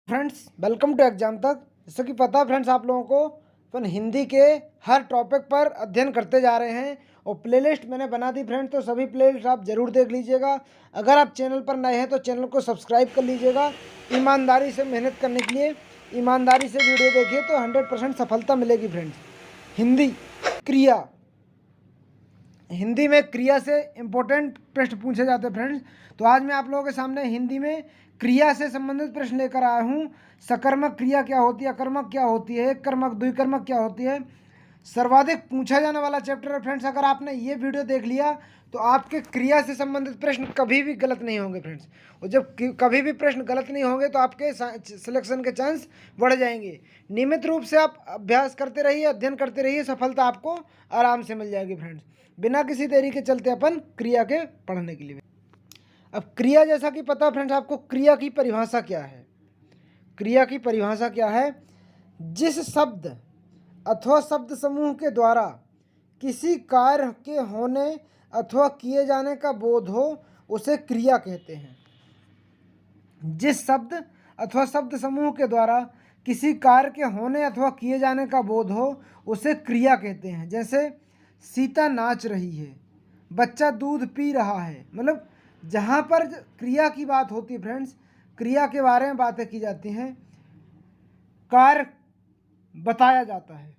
Friends welcome to exam तक। जैसे कि पता है फ्रेंड्स आप लोगों को अपन हिंदी के हर टॉपिक पर अध्ययन करते जा रहे हैं और प्लेलिस्ट मैंने बना दी फ्रेंड्स, तो सभी प्लेलिस्ट आप ज़रूर देख लीजिएगा। अगर आप चैनल पर नए हैं तो चैनल को सब्सक्राइब कर लीजिएगा। ईमानदारी से मेहनत करने के लिए ईमानदारी से वीडियो देखिए तो 100% सफलता मिलेगी फ्रेंड्स। हिंदी क्रिया, हिंदी में क्रिया से इम्पोर्टेंट प्रश्न पूछे जाते हैं फ्रेंड्स। तो आज मैं आप लोगों के सामने हिंदी में क्रिया से संबंधित प्रश्न लेकर आया हूँ। सकर्मक क्रिया क्या होती है, अकर्मक क्या होती है, एक कर्मक द्विकर्मक क्या होती है, सर्वाधिक पूछा जाने वाला चैप्टर है फ्रेंड्स। अगर आपने ये वीडियो देख लिया तो आपके क्रिया से संबंधित प्रश्न कभी भी गलत नहीं होंगे फ्रेंड्स। और जब कभी भी प्रश्न गलत नहीं होंगे तो आपके सिलेक्शन के चांस बढ़ जाएंगे। नियमित रूप से आप अभ्यास करते रहिए, अध्ययन करते रहिए, सफलता आपको आराम से मिल जाएगी फ्रेंड्स। बिना किसी देरी के चलते अपन क्रिया के पढ़ने के लिए। अब क्रिया, जैसा कि पता फ्रेंड्स आपको, क्रिया की परिभाषा क्या है। क्रिया की परिभाषा क्या है? जिस शब्द अथवा शब्द समूह के द्वारा किसी कार्य के होने अथवा किए जाने का बोध हो उसे क्रिया कहते हैं। जिस शब्द अथवा शब्द समूह के द्वारा किसी कार्य के होने अथवा किए जाने का बोध हो उसे क्रिया कहते हैं। जैसे सीता नाच रही है, बच्चा दूध पी रहा है। मतलब जहाँ पर क्रिया की बात होती है फ्रेंड्स, क्रिया के बारे में बातें की जाती हैं, कार्य बताया जाता है,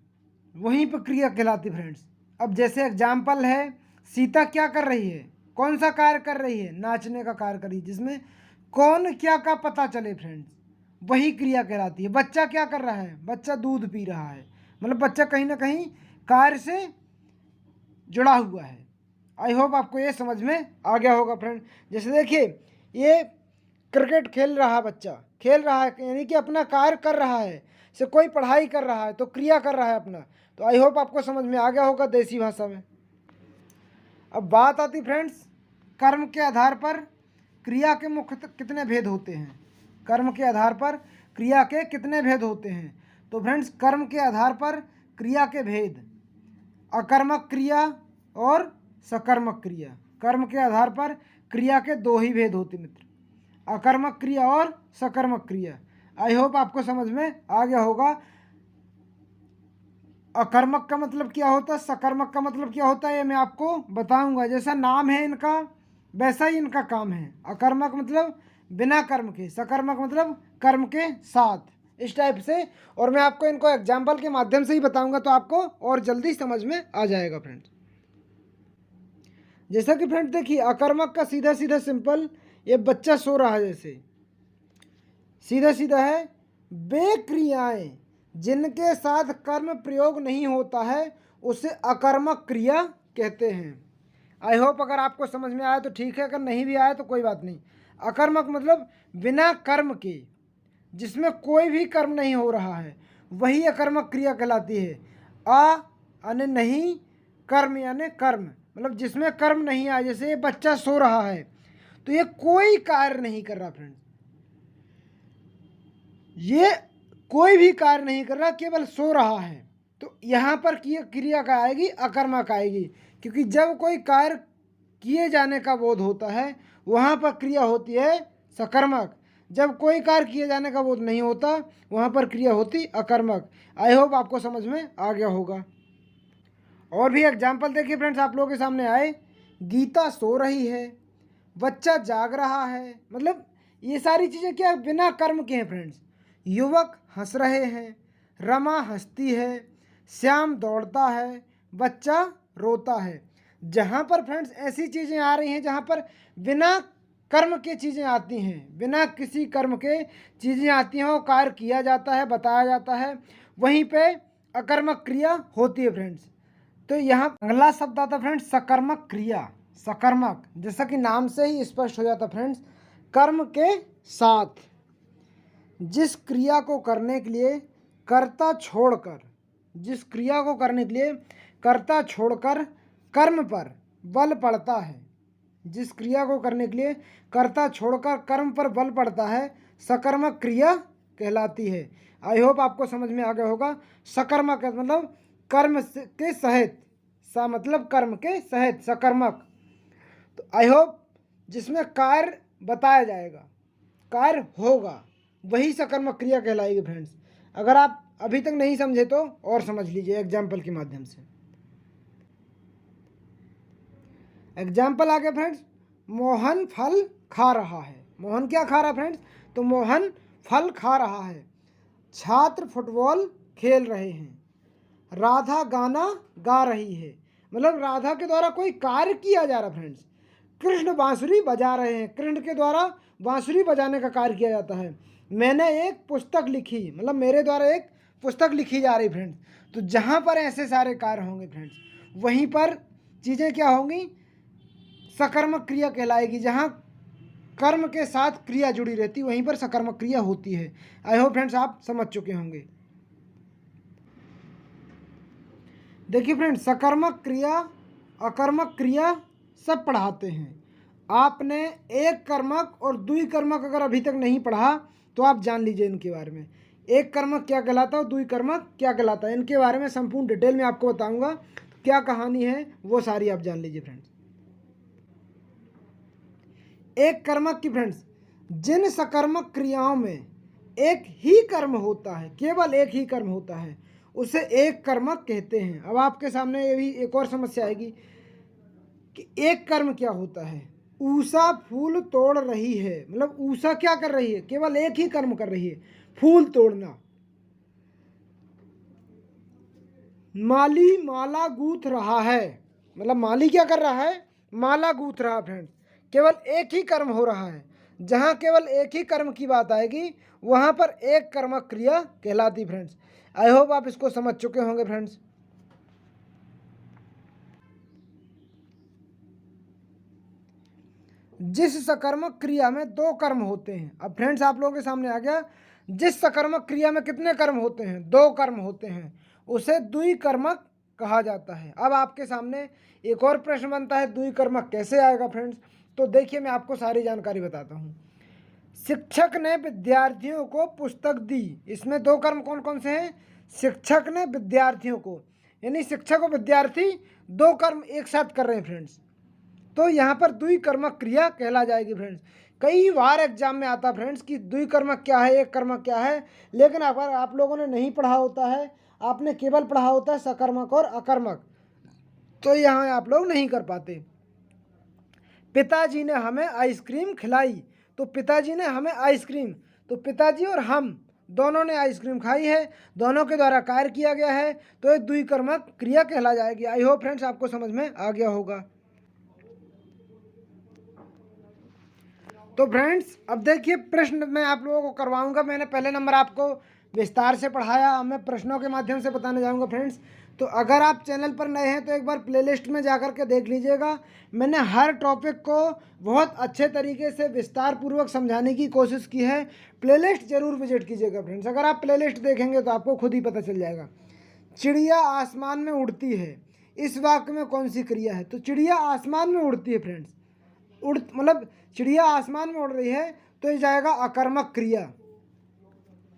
वहीं पर क्रिया कहलाती फ्रेंड्स। अब जैसे एग्जाम्पल है, सीता क्या कर रही है, कौन सा कार्य कर रही है, नाचने का कार्य कर रही है, जिसमें कौन क्या का पता चले फ्रेंड्स, वही क्रिया कहलाती है। बच्चा क्या कर रहा है, बच्चा दूध पी रहा है, मतलब बच्चा कहीं ना कहीं कार्य से जुड़ा हुआ है। आई होप आपको ये समझ में आ गया होगा फ्रेंड। जैसे देखिए, ये क्रिकेट खेल रहा है, बच्चा खेल रहा है यानी कि अपना कार्य कर रहा है। से कोई पढ़ाई कर रहा है तो क्रिया कर रहा है अपना। तो आई होप आपको समझ में आ गया होगा देसी भाषा में। अब बात आती फ्रेंड्स, कर्म के आधार पर क्रिया के मुख्य कितने भेद होते हैं। कर्म के आधार पर क्रिया के कितने भेद होते हैं? तो फ्रेंड्स कर्म के आधार पर क्रिया के भेद, अकर्मक क्रिया और सकर्मक क्रिया। कर्म के आधार पर क्रिया के दो ही भेद होते मित्र, अकर्मक क्रिया और सकर्मक क्रिया। आई होप आपको समझ में आ गया होगा। अकर्मक का मतलब क्या होता है, सकर्मक का मतलब क्या होता है, ये मैं आपको बताऊंगा। जैसा नाम है इनका वैसा ही इनका काम है। अकर्मक मतलब बिना कर्म के, सकर्मक मतलब कर्म के साथ, इस टाइप से। और मैं आपको इनको एग्जाम्पल के माध्यम से ही बताऊंगा तो आपको और जल्दी समझ में आ जाएगा फ्रेंड्स। जैसा कि फ्रेंड्स देखिए, अकर्मक का सीधा सीधा सिंपल, ये बच्चा सो रहा है, जैसे सीधा सीधा है। वे क्रियाएं जिनके साथ कर्म प्रयोग नहीं होता है उसे अकर्मक क्रिया कहते हैं। आई होप अगर आपको समझ में आया तो ठीक है, अगर नहीं भी आया तो कोई बात नहीं। अकर्मक मतलब बिना कर्म के, जिसमें कोई भी कर्म नहीं हो रहा है, वही अकर्मक क्रिया कहलाती है। यानी नहीं, कर्म यानी कर्म, मतलब जिसमें कर्म नहीं आया। जैसे ये बच्चा सो रहा है तो ये कोई कार्य नहीं कर रहा फ्रेंड्स, ये कोई भी कार्य नहीं कर रहा, केवल सो रहा है। तो यहाँ पर क्रिया का आएगी, अकर्मक आएगी। क्योंकि जब कोई कार्य किए जाने का बोध होता है वहाँ पर क्रिया होती है सकर्मक। जब कोई कार्य किए जाने का बोध नहीं होता वहाँ पर क्रिया होती अकर्मक। आई होप आपको समझ में आ गया होगा। और भी एग्जाम्पल देखिए फ्रेंड्स आप लोगों के सामने आए। गीता सो रही है, बच्चा जाग रहा है, मतलब ये सारी चीज़ें क्या बिना कर्म के हैं फ्रेंड्स। युवक हंस रहे हैं, रमा हंसती है, श्याम दौड़ता है, बच्चा रोता है। जहाँ पर फ्रेंड्स ऐसी चीज़ें आ रही हैं जहाँ पर बिना कर्म के चीज़ें आती हैं, बिना किसी कर्म के चीज़ें आती हैं, वो कार्य किया जाता है, बताया जाता है, वहीं पे अकर्मक क्रिया होती है फ्रेंड्स। तो यहाँ अगला शब्द आता है फ्रेंड्स सकर्मक क्रिया। सकर्मक जैसा कि नाम से ही स्पष्ट हो जाता फ्रेंड्स, कर्म के साथ जिस क्रिया को करने के लिए कर्ता छोड़कर, जिस क्रिया को करने के लिए कर्ता छोड़कर कर्म पर बल पड़ता है, जिस क्रिया को करने के लिए कर्ता छोड़कर कर्म पर बल पड़ता है, सकर्मक क्रिया कहलाती है। आई होप आपको समझ में आ गया होगा। सकर्मक मतलब कर्म के सहित, सा मतलब कर्म के सहित, सकर्मक। तो आई होप जिसमें कार्य बताया जाएगा, कार्य होगा, वही सकर्मक क्रिया कहलाएगी फ्रेंड्स। अगर आप अभी तक नहीं समझे तो और समझ लीजिए एग्जाम्पल के माध्यम से। एग्जाम्पल आ गया फ्रेंड्स, मोहन फल खा रहा है। मोहन क्या खा रहा है फ्रेंड्स? तो मोहन फल खा रहा है। छात्र फुटबॉल खेल रहे हैं। राधा गाना गा रही है। मतलब राधा के द्वारा कोई कार्य किया जा रहा फ्रेंड्स। कृष्ण बांसुरी बजा रहे हैं। कृष्ण के द्वारा बांसुरी बजाने का कार्य किया जाता है। मैंने एक पुस्तक लिखी, मतलब मेरे द्वारा एक पुस्तक लिखी जा रही फ्रेंड्स। तो जहाँ पर ऐसे सारे कार्य होंगे फ्रेंड्स, वहीं पर चीज़ें क्या होंगी? सकर्मक क्रिया कहलाएगी। जहाँ कर्म के साथ क्रिया जुड़ी रहती वहीं पर सकर्मक क्रिया होती है। आई होप फ्रेंड्स आप समझ चुके होंगे। देखिए फ्रेंड्स, सकर्मक क्रिया अकर्मक क्रिया सब पढ़ाते हैं। आपने एक कर्मक और द्विकर्मक अगर अभी तक नहीं पढ़ा तो आप जान लीजिए इनके बारे में। एक कर्मक क्या कहलाता है और द्विकर्मक क्या कहलाता है, इनके बारे में संपूर्ण डिटेल में आपको बताऊंगा। क्या कहानी है वो सारी आप जान लीजिए फ्रेंड्स। एक कर्मक की फ्रेंड्स, जिन सकर्मक क्रियाओं में एक ही कर्म होता है, केवल एक ही कर्म होता है, उसे एक कर्मक कहते हैं। अब आपके सामने ये भी एक और समस्या आएगी कि एक कर्म क्या होता है। उषा फूल तोड़ रही है, मतलब उषा क्या कर रही है? केवल एक ही कर्म कर रही है, फूल तोड़ना। माली माला गूंथ रहा है, मतलब माली क्या कर रहा है? माला गूंथ रहा है फ्रेंड्स। केवल एक ही कर्म हो रहा है। जहाँ केवल एक ही कर्म की बात आएगी वहाँ पर एक कर्मक क्रिया कहलाती फ्रेंड्स। आई होप आप इसको समझ चुके होंगे फ्रेंड्स। जिस सकर्मक क्रिया में दो कर्म होते हैं, अब फ्रेंड्स आप लोगों के सामने आ गया, जिस सकर्मक क्रिया में कितने कर्म होते हैं? दो कर्म होते हैं, उसे द्विकर्मक कहा जाता है। अब आपके सामने एक और प्रश्न बनता है, द्विकर्मक कैसे आएगा फ्रेंड्स? तो देखिए मैं आपको सारी जानकारी बताता हूँ। शिक्षक ने विद्यार्थियों को पुस्तक दी, इसमें दो कर्म कौन कौन से हैं? शिक्षक ने विद्यार्थियों को, यानी शिक्षक और विद्यार्थी दो कर्म एक साथ कर रहे हैं फ्रेंड्स। तो यहाँ पर द्विकर्मक क्रिया कहला जाएगी फ्रेंड्स। कई बार एग्जाम में आता फ्रेंड्स कि द्विकर्मक क्या है, एक कर्मक क्या है, लेकिन अगर आप लोगों ने नहीं पढ़ा होता है, आपने केवल पढ़ा होता है सकर्मक और अकर्मक, तो यहाँ आप लोग नहीं कर पाते। पिताजी ने हमें आइसक्रीम खिलाई, तो पिताजी ने हमें आइसक्रीम, तो पिताजी और हम दोनों ने आइसक्रीम खाई है, दोनों के द्वारा कार्य किया गया है, तो ये द्विकर्मक क्रिया कहला जाएगी। आई होप फ्रेंड्स आपको समझ में आ गया होगा। तो फ्रेंड्स अब देखिए प्रश्न मैं आप लोगों को करवाऊंगा। मैंने पहले नंबर आपको विस्तार से पढ़ाया, अब मैं प्रश्नों के माध्यम से बताने जाऊंगा फ्रेंड्स। तो अगर आप चैनल पर नए हैं तो एक बार प्लेलिस्ट में जाकर के देख लीजिएगा। मैंने हर टॉपिक को बहुत अच्छे तरीके से विस्तार पूर्वक समझाने की कोशिश की है। प्लेलिस्ट जरूर विजिट कीजिएगा फ्रेंड्स। अगर आप प्लेलिस्ट देखेंगे तो आपको खुद ही पता चल जाएगा। चिड़िया आसमान में उड़ती है, इस वाक्य में कौन सी क्रिया है? तो चिड़िया आसमान में उड़ती है फ्रेंड्स। मतलब चिड़िया आसमान में उड़ रही है तो ये जाएगा अकर्मक क्रिया।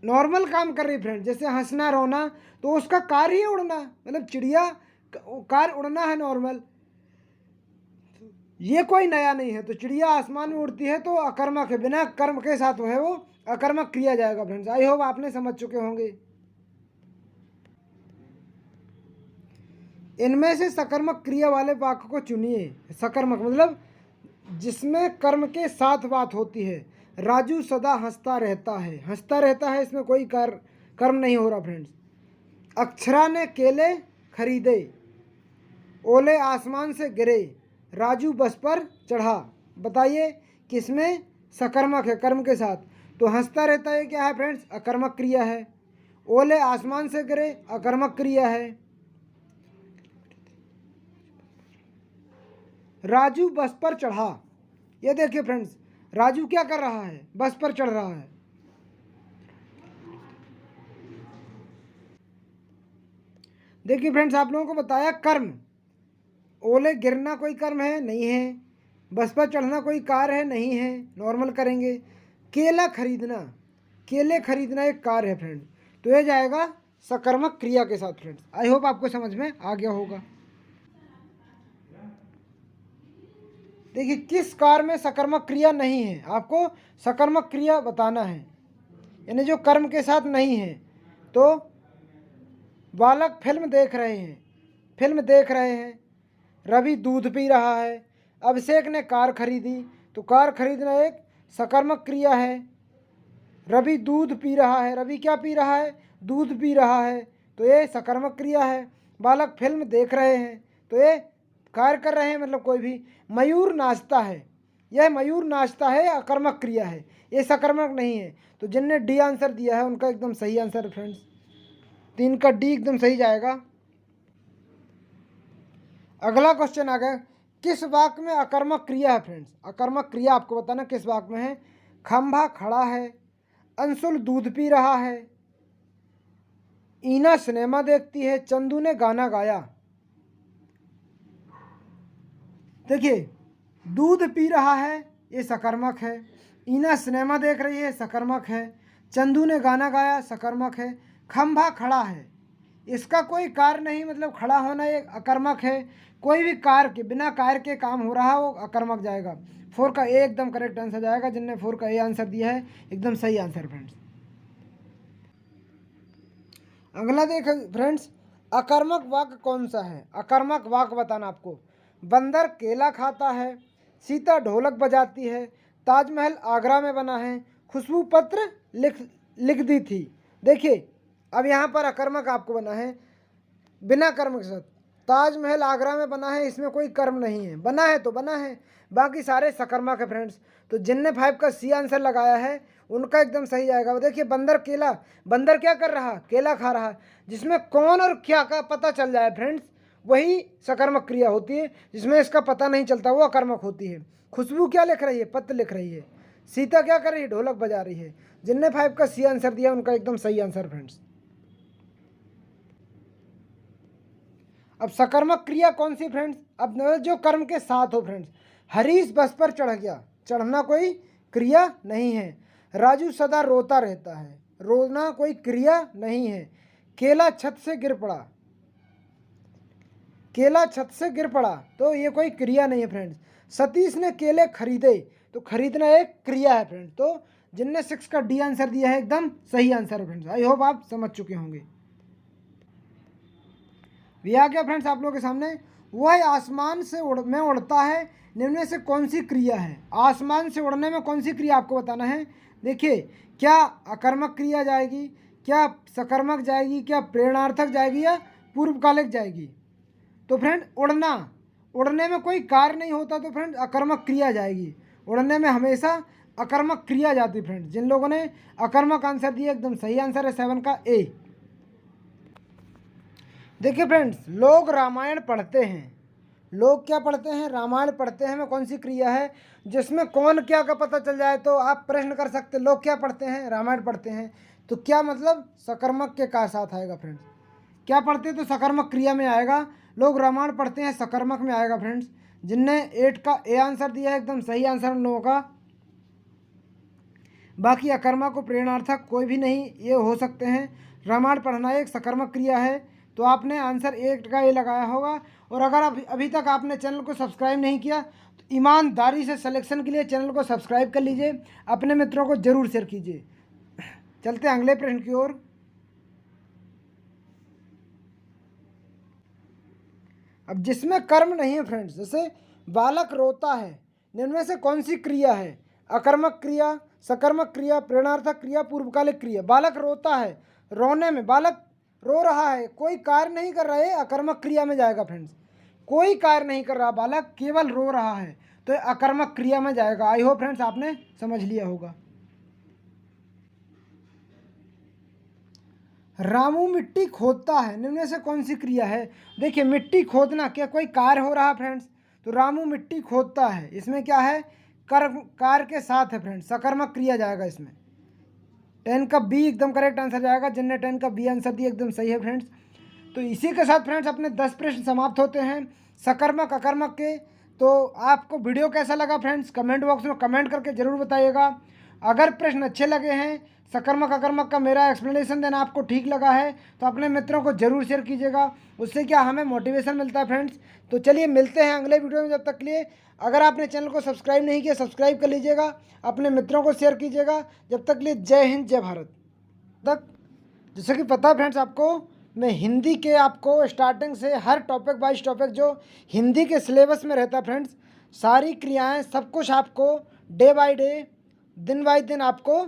नॉर्मल काम कर रही फ्रेंड, जैसे हंसना रोना, तो उसका कार्य ही उड़ना, मतलब चिड़िया कार्य उड़ना है नॉर्मल, ये कोई नया नहीं है। तो चिड़िया आसमान में उड़ती है तो अकर्मक है, बिना कर्म के साथ है वो अकर्मक क्रिया जाएगा फ्रेंड्स। आई होप आपने समझ चुके होंगे। इनमें से सकर्मक क्रिया वाले वाक्य को चुनिए। सकर्मक मतलब जिसमें कर्म के साथ बात होती है। राजू सदा हंसता रहता है, हंसता रहता है, इसमें कोई कर्म नहीं हो रहा फ्रेंड्स। अक्षरा ने केले खरीदे, ओले आसमान से गिरे, राजू बस पर चढ़ा। बताइए किसमें सकर्मक है कर्म के साथ? तो हंसता रहता है क्या है फ्रेंड्स? अकर्मक क्रिया है। ओले आसमान से गिरे अकर्मक क्रिया है। राजू बस पर चढ़ा, ये देखिए फ्रेंड्स, राजू क्या कर रहा है? बस पर चढ़ रहा है। देखिए फ्रेंड्स आप लोगों को बताया कर्म, ओले गिरना कोई कर्म है? नहीं है। बस पर चढ़ना कोई कार्य है? नहीं है, नॉर्मल करेंगे। केला खरीदना, केले खरीदना एक कार्य है फ्रेंड, तो ये जाएगा सकर्मक क्रिया के साथ फ्रेंड्स। आई होप आपको समझ में आ गया होगा। देखिए किस कार्य में सकर्मक क्रिया नहीं है, आपको सकर्मक क्रिया बताना है। यानी जो कर्म के साथ नहीं है। तो बालक फिल्म देख रहे हैं। रवि दूध पी रहा है। अभिषेक ने कार खरीदी, तो कार खरीदना एक सकर्मक क्रिया है। रवि दूध पी रहा है, रवि क्या पी रहा है? दूध पी रहा है, तो ये सकर्मक क्रिया है। बालक फिल्म देख रहे हैं, तो ये कार्य कर रहे हैं, मतलब कोई भी। मयूर नाचता है, यह मयूर नाचता है अकर्मक क्रिया है, ये सकर्मक नहीं है। तो जिनने डी आंसर दिया है उनका एकदम सही आंसर है फ्रेंड्स, 3 का डी एकदम सही जाएगा। अगला क्वेश्चन आ गया, किस वाक्य में अकर्मक क्रिया है फ्रेंड्स? अकर्मक क्रिया आपको बताना किस वाक्य में है। खंभा खड़ा है, अंशुल दूध पी रहा है, ईना सिनेमा देखती है, चंदू ने गाना गाया। देखिए, दूध पी रहा है ये सकर्मक है, ईना सिनेमा देख रही है सकर्मक है, चंदू ने गाना गाया सकर्मक है, खंभा खड़ा है इसका कोई कार्य नहीं, मतलब खड़ा होना एक अकर्मक है। कोई भी कार्य के बिना कार्य के काम हो रहा वो अकर्मक जाएगा। 4 का ए एकदम करेक्ट आंसर जाएगा। जिनने 4 का ए आंसर दिया है एकदम सही आंसर फ्रेंड्स। अगला देखो फ्रेंड्स, अकर्मक वाक्य कौन सा है? अकर्मक वाक्य बताना आपको। बंदर केला खाता है, सीता ढोलक बजाती है, ताजमहल आगरा में बना है, खुशबू पत्र लिख दी थी। देखिए, अब यहाँ पर अकर्मक आपको बना है बिना कर्म के साथ। ताजमहल आगरा में बना है, इसमें कोई कर्म नहीं है, बना है तो बना है, बाकी सारे सकर्मक है फ्रेंड्स। तो जिनने 5 का सी आंसर लगाया है उनका एकदम सही जाएगा। वो देखिए, बंदर क्या कर रहा? केला खा रहा। जिसमें कौन और क्या का पता चल जाए फ्रेंड्स, वही सकर्मक क्रिया होती है। जिसमें इसका पता नहीं चलता वो अकर्मक होती है। खुशबू क्या लिख रही है? पत्र लिख रही है। सीता क्या कर रही है? ढोलक बजा रही है। जिनने 5 का सी आंसर दिया उनका एकदम सही आंसर फ्रेंड्स। अब सकर्मक क्रिया कौन सी फ्रेंड्स? अब जो कर्म के साथ हो फ्रेंड्स। हरीश बस पर चढ़ गया, चढ़ना कोई क्रिया नहीं है। राजू सदा रोता रहता है, रोना कोई क्रिया नहीं है। केला छत से गिर पड़ा, तो ये कोई क्रिया नहीं है फ्रेंड्स। सतीश ने केले खरीदे, तो खरीदना एक क्रिया है फ्रेंड्स। तो जिनने 6 का डी आंसर दिया है एकदम सही आंसर है फ्रेंड्स। आई होप आप समझ चुके होंगे। ये आ गया फ्रेंड्स आप लोगों के सामने, वह आसमान से में उड़ता है, निम्न में से कौन सी क्रिया है? आसमान से उड़ने में कौन सी क्रिया आपको बताना है। देखिए, क्या अकर्मक क्रिया जाएगी, क्या सकर्मक जाएगी, क्या प्रेरणार्थक जाएगी या पूर्वकालिक जाएगी? तो फ्रेंड उड़ने में कोई कार्य नहीं होता, तो फ्रेंड अकर्मक क्रिया जाएगी। उड़ने में हमेशा अकर्मक क्रिया जाती फ्रेंड। जिन लोगों ने अकर्मक आंसर दिया एकदम सही आंसर है 7 का ए। देखिए फ्रेंड्स, लोग रामायण पढ़ते हैं। लोग क्या पढ़ते हैं? रामायण पढ़ते हैं में कौन सी क्रिया है जिसमें कौन क्या का पता चल जाए? तो आप प्रश्न कर सकते, लोग क्या पढ़ते हैं? रामायण पढ़ते हैं। तो क्या मतलब सकर्मक के का साथ आएगा फ्रेंड्स? क्या पढ़ते हैं तो सकर्मक क्रिया में आएगा। लोग रामायण पढ़ते हैं सकर्मक में आएगा फ्रेंड्स। जिनने 8 का ए आंसर दिया है एकदम सही आंसर उन लोगों का। बाकी अकर्मक को प्रेरणार्थक कोई भी नहीं ये हो सकते हैं। रामायण पढ़ना एक सकर्मक क्रिया है। तो आपने आंसर 1 का ए लगाया होगा। और अगर अभी तक आपने चैनल को सब्सक्राइब नहीं किया तो ईमानदारी से सिलेक्शन के लिए चैनल को सब्सक्राइब कर लीजिए, अपने मित्रों को जरूर शेयर कीजिए। चलते हैं अगले प्रश्न की ओर। अब जिसमें कर्म नहीं है फ्रेंड्स, जैसे बालक रोता है, इनमें से कौन सी क्रिया है? अकर्मक क्रिया, सकर्मक क्रिया, प्रेरणार्थक क्रिया, पूर्वकालिक क्रिया। बालक रोता है, रोने में बालक रो रहा है, कोई कार्य नहीं कर रहा है, अकर्मक क्रिया में जाएगा फ्रेंड्स। कोई कार्य नहीं कर रहा बालक, केवल रो रहा है, तो अकर्मक क्रिया में जाएगा। आई होप फ्रेंड्स आपने समझ लिया होगा। रामू मिट्टी खोदता है, निम्न से कौन सी क्रिया है? देखिए, मिट्टी खोदना क्या कोई कार्य हो रहा है फ्रेंड्स? तो रामू मिट्टी खोदता है, इसमें क्या है? कार्य के साथ है फ्रेंड्स, सकर्मक क्रिया जाएगा इसमें। 10 का बी एकदम करेक्ट आंसर जाएगा। जिनने 10 का बी आंसर दिया एकदम सही है फ्रेंड्स। तो इसी के साथ फ्रेंड्स अपने 10 प्रश्न समाप्त होते हैं सकर्मक अकर्मक के। तो आपको वीडियो कैसा लगा फ्रेंड्स, कमेंट बॉक्स में कमेंट करके ज़रूर बताइएगा। अगर प्रश्न अच्छे लगे हैं, सकर्मक अकर्मक का मेरा एक्सप्लेनेशन देना आपको ठीक लगा है तो अपने मित्रों को ज़रूर शेयर कीजिएगा, उससे क्या हमें मोटिवेशन मिलता है फ्रेंड्स। तो चलिए मिलते हैं अगले वीडियो में, जब तक के लिए अगर आपने चैनल को सब्सक्राइब नहीं किया सब्सक्राइब कर लीजिएगा, अपने मित्रों को शेयर कीजिएगा। जब तक के लिए जय हिंद जय भारत। तक जैसे कि पता है फ्रेंड्स आपको, मैं हिंदी के आपको स्टार्टिंग से हर टॉपिक वाइज टॉपिक जो हिंदी के सिलेबस में रहता है फ्रेंड्स, सारी क्रियाएं सब कुछ आपको डे बाय डे दिन बाय दिन आपको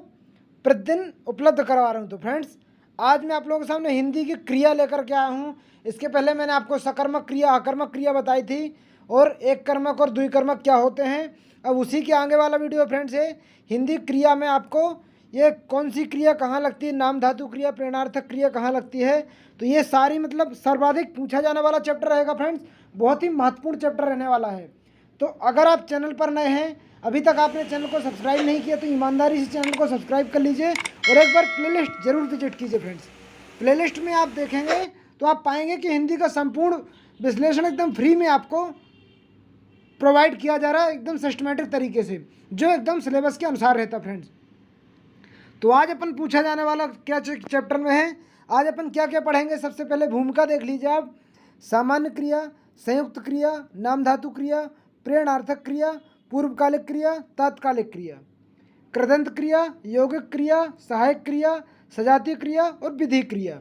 प्रतिदिन उपलब्ध करवा रहा हूँ। तो फ्रेंड्स आज मैं आप लोगों के सामने हिंदी की क्रिया लेकर के आया हूँ। इसके पहले मैंने आपको सकर्मक क्रिया अकर्मक क्रिया बताई थी और एक कर्मक और द्विकर्मक क्या होते हैं। अब उसी के आगे वाला वीडियो फ्रेंड्स है हिंदी क्रिया में आपको ये कौन सी क्रिया कहाँ लगती है, नाम धातु क्रिया प्रेरणार्थक क्रिया कहाँ लगती है। तो ये सारी मतलब सर्वाधिक पूछा जाने वाला चैप्टर रहेगा फ्रेंड्स, बहुत ही महत्वपूर्ण चैप्टर रहने वाला है। तो अगर आप चैनल पर नए हैं, अभी तक आपने चैनल को सब्सक्राइब नहीं किया तो ईमानदारी से चैनल को सब्सक्राइब कर लीजिए और एक बार प्लेलिस्ट जरूर विजिट कीजिए फ्रेंड्स। प्लेलिस्ट में आप देखेंगे तो आप पाएंगे कि हिंदी का संपूर्ण विश्लेषण एकदम फ्री में आपको प्रोवाइड किया जा रहा है, एकदम सिस्टमेटिक तरीके से, जो एकदम सिलेबस के अनुसार रहता है फ्रेंड्स। तो आज अपन पूछा जाने वाला क्या चैप्टर में है, आज अपन क्या क्या पढ़ेंगे। सबसे पहले भूमिका देख लीजिए आप, सामान्य क्रिया, संयुक्त क्रिया, नाम धातु क्रिया, प्रेरणार्थक क्रिया, पूर्वकालिक क्रिया, तात्कालिक क्रिया, कृदंत क्रिया, यौगिक क्रिया, सहायक क्रिया, सजातीय क्रिया और विधि क्रिया।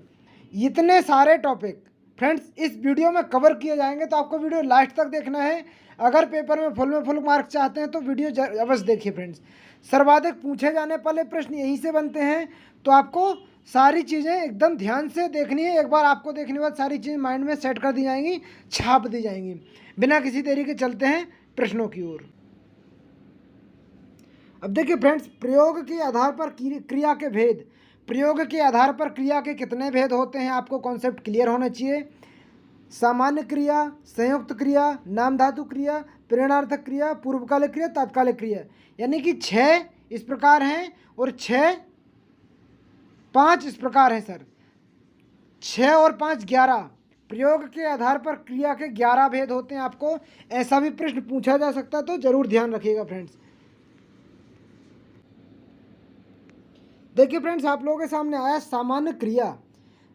इतने सारे टॉपिक फ्रेंड्स इस वीडियो में कवर किए जाएंगे, तो आपको वीडियो लास्ट तक देखना है। अगर पेपर में फुल मार्क्स चाहते हैं तो वीडियो अवश्य देखिए फ्रेंड्स। सर्वाधिक पूछे जाने वाले प्रश्न यहीं से बनते हैं, तो आपको सारी चीज़ें एकदम ध्यान से देखनी है। एक बार आपको देखने के बाद सारी चीज़ें माइंड में सेट कर दी जाएंगी, छाप दी जाएंगी। बिना किसी देरी के चलते हैं प्रश्नों की ओर। अब देखिए फ्रेंड्स, प्रयोग के आधार पर क्रिया के भेद, प्रयोग के आधार पर क्रिया के कितने भेद होते हैं आपको कॉन्सेप्ट क्लियर होना चाहिए। सामान्य क्रिया, संयुक्त क्रिया, नाम धातु क्रिया, प्रेरणार्थक क्रिया, पूर्वकालिक क्रिया, तात्कालिक क्रिया, यानी कि 6 इस प्रकार हैं और 5 इस प्रकार हैं सर। 6 और 5 11। प्रयोग के आधार पर क्रिया के 11 भेद होते हैं। आपको ऐसा भी प्रश्न पूछा जा सकता है, तो जरूर ध्यान रखिएगा फ्रेंड्स। देखिए फ्रेंड्स, आप लोगों के सामने आया सामान्य क्रिया,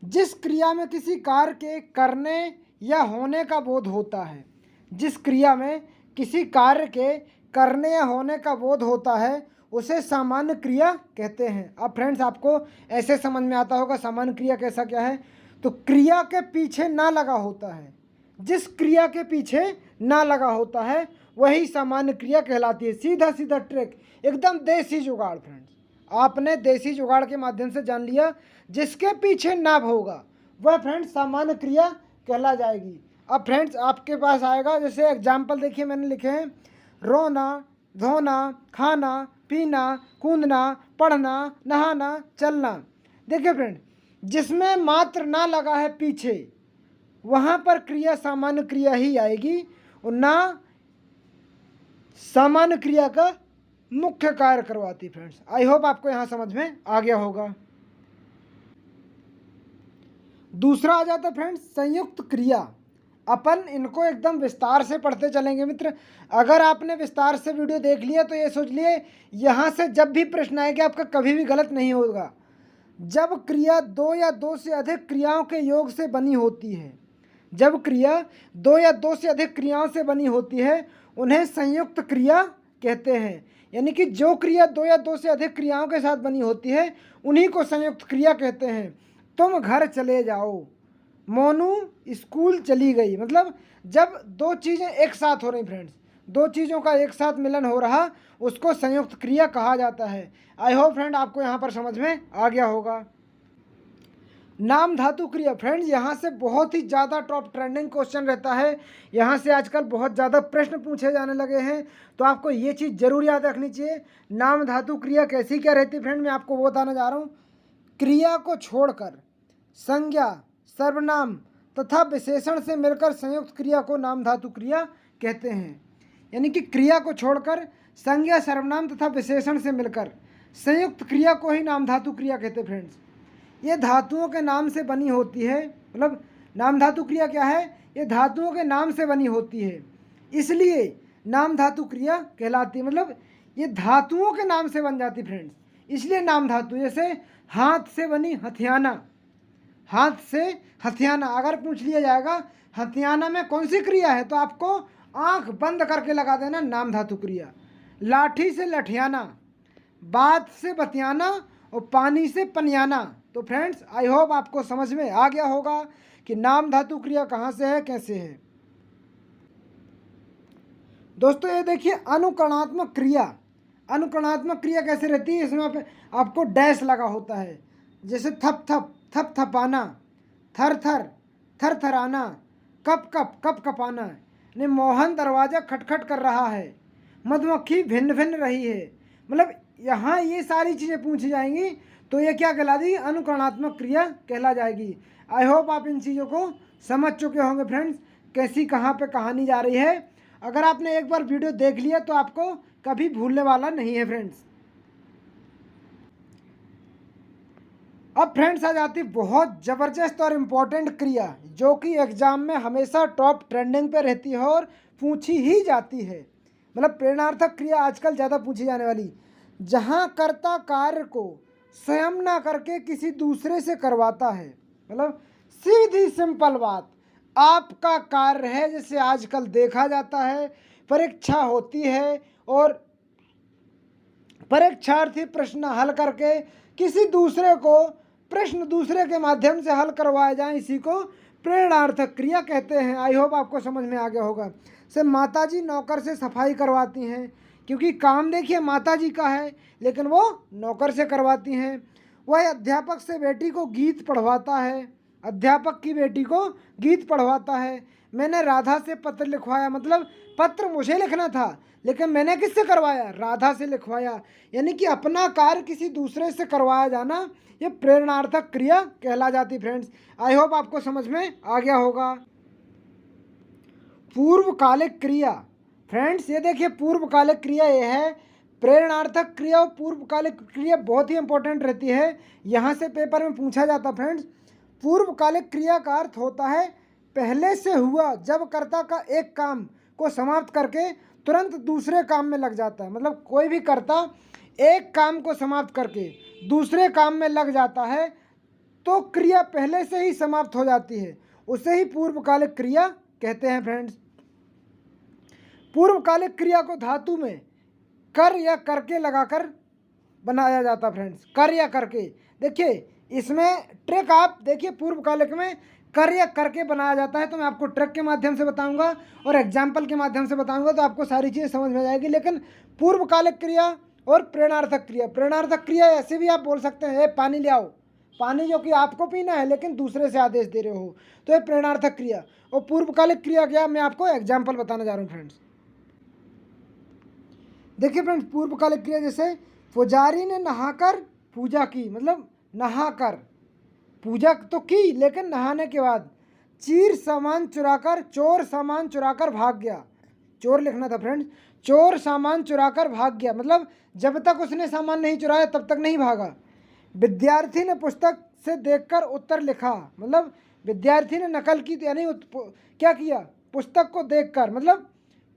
जिस क्रिया में किसी कार्य के करने या होने का बोध होता है। जिस क्रिया में किसी कार्य के करने या होने का बोध होता है उसे सामान्य क्रिया कहते हैं। अब फ्रेंड्स आपको ऐसे समझ में आता होगा सामान्य क्रिया कैसा क्या है। तो क्रिया के पीछे ना लगा होता है, जिस क्रिया के पीछे ना लगा होता है वही सामान्य क्रिया कहलाती है। सीधा सीधा ट्रिक, एकदम देसी जुगाड़ फ्रेंड्स, आपने देसी जुगाड़ के माध्यम से जान लिया। जिसके पीछे ना होगा वह फ्रेंड्स सामान्य क्रिया कहला जाएगी। अब फ्रेंड्स आपके पास आएगा, जैसे एग्जाम्पल देखिए मैंने लिखे हैं, रोना, धोना, खाना, पीना, कूदना, पढ़ना, नहाना, चलना। देखिए फ्रेंड, जिसमें मात्र ना लगा है पीछे वहाँ पर क्रिया सामान्य क्रिया ही आएगी और ना सामान्य क्रिया का मुख्य कार्य करवाती। फ्रेंड्स आई होप आपको यहाँ समझ में आ गया होगा। दूसरा आ जाता फ्रेंड्स संयुक्त क्रिया। अपन इनको एकदम विस्तार से पढ़ते चलेंगे मित्र। अगर आपने विस्तार से वीडियो देख लिया तो ये सोच लिए यहाँ से जब भी प्रश्न आएगा आपका कभी भी गलत नहीं होगा। जब क्रिया 2 या 2 से अधिक क्रियाओं के योग से बनी होती है, जब क्रिया 2 या 2 से अधिक क्रियाओं से बनी होती है उन्हें संयुक्त क्रिया कहते हैं। यानी कि जो क्रिया 2 या 2 से अधिक क्रियाओं के साथ बनी होती है उन्हीं को संयुक्त क्रिया कहते हैं। तुम घर चले जाओ, मोनू स्कूल चली गई, मतलब जब 2 चीज़ें एक साथ हो रही फ्रेंड्स, 2 चीज़ों का एक साथ मिलन हो रहा उसको संयुक्त क्रिया कहा जाता है। आई होप फ्रेंड आपको यहाँ पर समझ में आ गया होगा। नाम धातु क्रिया फ्रेंड्स, यहाँ से बहुत ही ज़्यादा टॉप ट्रेंडिंग क्वेश्चन रहता है। यहाँ से आजकल बहुत ज़्यादा प्रश्न पूछे जाने लगे हैं, तो आपको ये चीज़ जरूर याद रखनी चाहिए। नाम धातु क्रिया कैसी क्या रहती है फ्रेंड, मैं आपको वो बताने जा रहा हूँ। क्रिया को छोड़कर संज्ञा, सर्वनाम तथा विशेषण से मिलकर संयुक्त क्रिया को नाम धातु क्रिया कहते हैं। यानी कि क्रिया को छोड़कर संज्ञा, सर्वनाम तथा विशेषण से मिलकर संयुक्त क्रिया को ही नाम धातु क्रिया कहते हैं फ्रेंड्स। ये धातुओं के नाम से बनी होती है, मतलब नाम धातु क्रिया क्या है, ये धातुओं के नाम से बनी होती है, इसलिए नाम धातु क्रिया कहलाती है। मतलब ये धातुओं के नाम से बन जाती फ्रेंड्स, इसलिए नाम धातु। जैसे हाथ से बनी हथियाना, हाथ से हथियाना अगर पूछ लिया जाएगा हथियाना में कौन सी क्रिया है, तो आपको आंख बंद करके लगा देना नाम धातु क्रिया। लाठी से लठियाना, बात से बतियाना और पानी से पनियाना। तो फ्रेंड्स आई होप आपको समझ में आ गया होगा कि नाम धातु क्रिया कहाँ से है, कैसे है। दोस्तों ये देखिए अनुकरणात्मक क्रिया, अनुकरणात्मक क्रिया कैसे रहती है, इसमें आपको डैश लगा होता है। जैसे थप थप, थप थपाना, थर थर, थर थराना, कप कप, कप कपाना। यानी मोहन दरवाज़ा खटखट कर रहा है, मधुमक्खी भिन्न भिन्न रही है। मतलब यहाँ ये सारी चीज़ें पूछी जाएंगी तो ये क्या कहलाती है, अनुकरणात्मक क्रिया कहला जाएगी। आई होप आप इन चीज़ों को समझ चुके होंगे फ्रेंड्स, कैसी कहाँ पे कहानी जा रही है। अगर आपने एक बार वीडियो देख लिया तो आपको कभी भूलने वाला नहीं है फ्रेंड्स। अब फ्रेंड्स आ जाती बहुत ज़बरदस्त और इम्पोर्टेंट क्रिया जो कि एग्जाम में हमेशा टॉप ट्रेंडिंग पे रहती है और पूछी ही जाती है। मतलब प्रेरणार्थक क्रिया आजकल ज़्यादा पूछी जाने वाली, जहाँ कर्ता कार्य को स्वयं ना करके किसी दूसरे से करवाता है। मतलब सीधी सिंपल बात, आपका कार्य है, जैसे आजकल देखा जाता है परीक्षा होती है और परीक्षार्थी प्रश्न हल करके किसी दूसरे को प्रश्न दूसरे के माध्यम से हल करवाए जाएं, इसी को प्रेरणार्थक क्रिया कहते हैं। आई होप आपको समझ में आ गया होगा। से माताजी नौकर से सफाई करवाती हैं, क्योंकि काम देखिए माताजी का है लेकिन वो नौकर से करवाती हैं। वह अध्यापक से बेटी को गीत पढ़वाता है, अध्यापक की बेटी को गीत पढ़वाता है। मैंने राधा से पत्र लिखवाया, मतलब पत्र मुझे लिखना था लेकिन मैंने किससे करवाया, राधा से लिखवाया। यानी कि अपना कार्य किसी दूसरे से करवाया जाना, ये प्रेरणार्थक क्रिया कहला जाती फ्रेंड्स। आई होप आपको समझ में आ गया होगा। पूर्वकालिक क्रिया फ्रेंड्स, ये देखिए पूर्वकालिक क्रिया ये है। प्रेरणार्थक क्रिया और पूर्वकालिक क्रिया बहुत ही इंपॉर्टेंट रहती है, यहाँ से पेपर में पूछा जाता फ्रेंड्स। पूर्वकालिक क्रिया का अर्थ होता है पहले से हुआ, जब कर्ता का एक काम को समाप्त करके तुरंत दूसरे काम में लग जाता है। मतलब कोई भी कर्ता एक काम को समाप्त करके दूसरे काम में लग जाता है तो क्रिया पहले से ही समाप्त हो जाती है, उसे ही पूर्वकालिक क्रिया कहते हैं फ्रेंड्स। पूर्वकालिक क्रिया को धातु में कर या करके लगाकर बनाया जाता फ्रेंड्स, कर या करके। देखिए इसमें ट्रिक आप देखिए, पूर्वकालिक में कर या करके बनाया जाता है, तो मैं आपको ट्रिक के माध्यम से बताऊंगा और एग्जाम्पल के माध्यम से बताऊंगा, तो आपको सारी चीज़ें समझ में आ जाएगी। लेकिन पूर्वकालिक क्रिया और प्रेरणार्थक क्रिया, प्रेरणार्थक क्रिया ऐसे भी आप बोल सकते हैं, पानी ले आओ, पानी जो कि आपको पीना है लेकिन दूसरे से आदेश दे रहे हो, तो ये प्रेरणार्थक क्रिया। और पूर्वकालिक क्रिया क्या, मैं आपको एग्जाम्पल बताने जा रहा हूँ फ्रेंड्स। देखिए फ्रेंड्स पूर्वकालिक क्रिया, जैसे पुजारी ने नहाकर पूजा की, मतलब नहाकर पूजा तो की लेकिन नहाने के बाद। चोर सामान चुराकर भाग गया, चोर लिखना था फ्रेंड्स, चोर सामान चुराकर भाग गया, मतलब जब तक उसने सामान नहीं चुराया तब तक नहीं भागा। विद्यार्थी ने पुस्तक से देखकर उत्तर लिखा, मतलब विद्यार्थी ने नकल की, यानी क्या किया, पुस्तक को देखकर, मतलब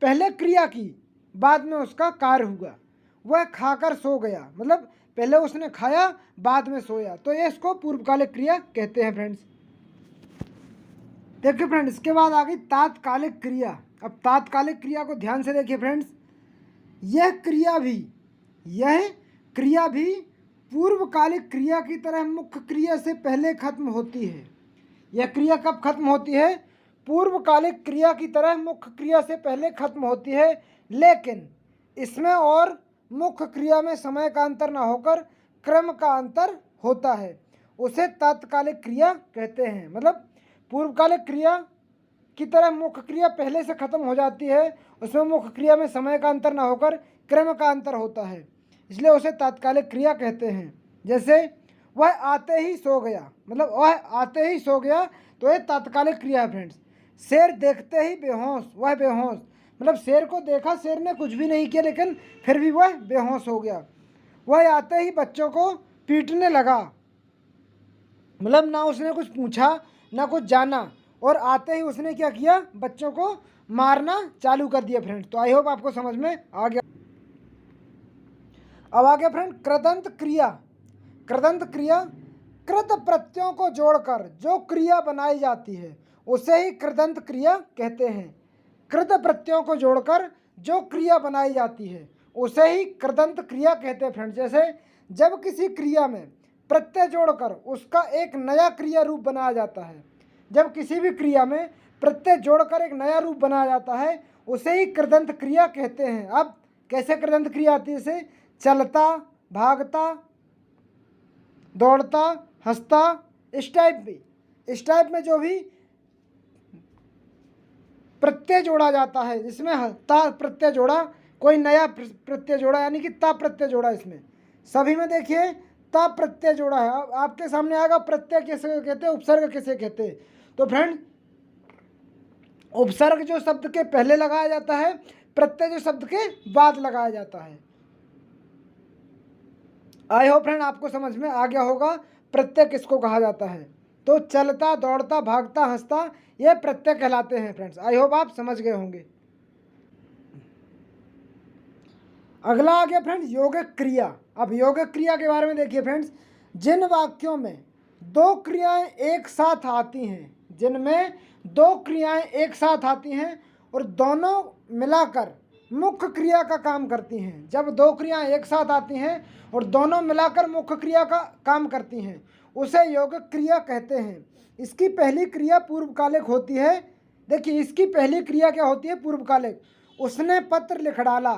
पहले क्रिया की बाद में उसका कार्य हुआ। वह खाकर सो गया, मतलब पहले उसने खाया बाद में सोया, तो ये इसको पूर्वकालिक क्रिया कहते हैं फ्रेंड्स। देखिए फ्रेंड्स इसके बाद आ गई तात्कालिक क्रिया। अब तात्कालिक क्रिया को ध्यान से देखिए फ्रेंड्स, यह क्रिया भी पूर्वकालिक क्रिया की तरह मुख्य क्रिया से पहले खत्म होती है। यह क्रिया कब खत्म होती है, पूर्वकालिक क्रिया की तरह मुख्य क्रिया से पहले खत्म होती है, लेकिन इसमें और मुख्य क्रिया में समय का अंतर न होकर क्रम का अंतर होता है, उसे तात्कालिक क्रिया कहते हैं। मतलब पूर्वकालिक क्रिया की तरह मुख्य क्रिया पहले से खत्म हो जाती है, उसमें मुख्य क्रिया में समय का अंतर न होकर क्रम का अंतर होता है, इसलिए उसे तात्कालिक क्रिया कहते हैं। जैसे वह आते ही सो गया, मतलब वह आते ही सो गया, तो ये तात्कालिक क्रिया है फ्रेंड्स। शेर देखते ही बेहोश, वह बेहोश, मतलब शेर को देखा, शेर ने कुछ भी नहीं किया लेकिन फिर भी वह बेहोश हो गया। वह आते ही बच्चों को पीटने लगा, मतलब ना उसने कुछ पूछा ना कुछ जाना, और आते ही उसने क्या किया, बच्चों को मारना चालू कर दिया फ्रेंड्स। तो आई होप आपको समझ में आ गया। अब आगे फ्रेंड कृदंत क्रिया। कृदंत क्रिया कृत प्रत्ययों को जोड़कर जो क्रिया बनाई जाती है उसे ही कृदंत क्रिया कहते हैं। कृत प्रत्ययों को जोड़कर जो क्रिया बनाई जाती है उसे ही कृदंत क्रिया कहते हैं फ्रेंड्स। जैसे जब किसी क्रिया में प्रत्यय जोड़कर उसका एक नया क्रिया रूप बनाया जाता है, जब किसी भी क्रिया में प्रत्यय जोड़कर एक नया रूप बनाया जाता है उसे ही कृदंत क्रिया कहते हैं। अब कैसे कृदंत क्रिया आती है? जैसे चलता, भागता, दौड़ता, हंसता, इस टाइप में जो भी प्रत्यय जोड़ा जाता है, जिसमें ता प्रत्यय जोड़ा, कोई नया प्रत्यय जोड़ा, यानी कि ता प्रत्यय जोड़ा, इसमें सभी में देखिए ता प्रत्यय जोड़ा है। अब आपके सामने आएगा प्रत्यय किसे कहते हैं, उपसर्ग किसे कहते हैं। तो फ्रेंड उपसर्ग जो शब्द के पहले लगाया जाता है, प्रत्यय जो शब्द के बाद लगाया जाता है। आई होप फ्रेंड आपको समझ में आ गया होगा प्रत्यय किसको कहा जाता है। तो चलता, दौड़ता, भागता, हंसता ये प्रत्यय कहलाते हैं फ्रेंड्स। आई होप आप समझ गए होंगे। अगला आ गया फ्रेंड्स यौगिक क्रिया। अब यौगिक क्रिया के बारे में देखिए फ्रेंड्स, जिन वाक्यों में दो क्रियाएं एक साथ आती हैं, जिनमें दो क्रियाएं एक साथ आती हैं और दोनों मिलाकर मुख्य क्रिया का काम करती हैं। जब दो क्रियाएं एक साथ आती हैं और दोनों मिलाकर मुख्य क्रिया का काम करती हैं उसे यौगिक क्रिया कहते हैं। इसकी पहली क्रिया पूर्वकालिक होती है। देखिए इसकी पहली क्रिया क्या होती है? पूर्वकालिक। उसने पत्र लिख डाला,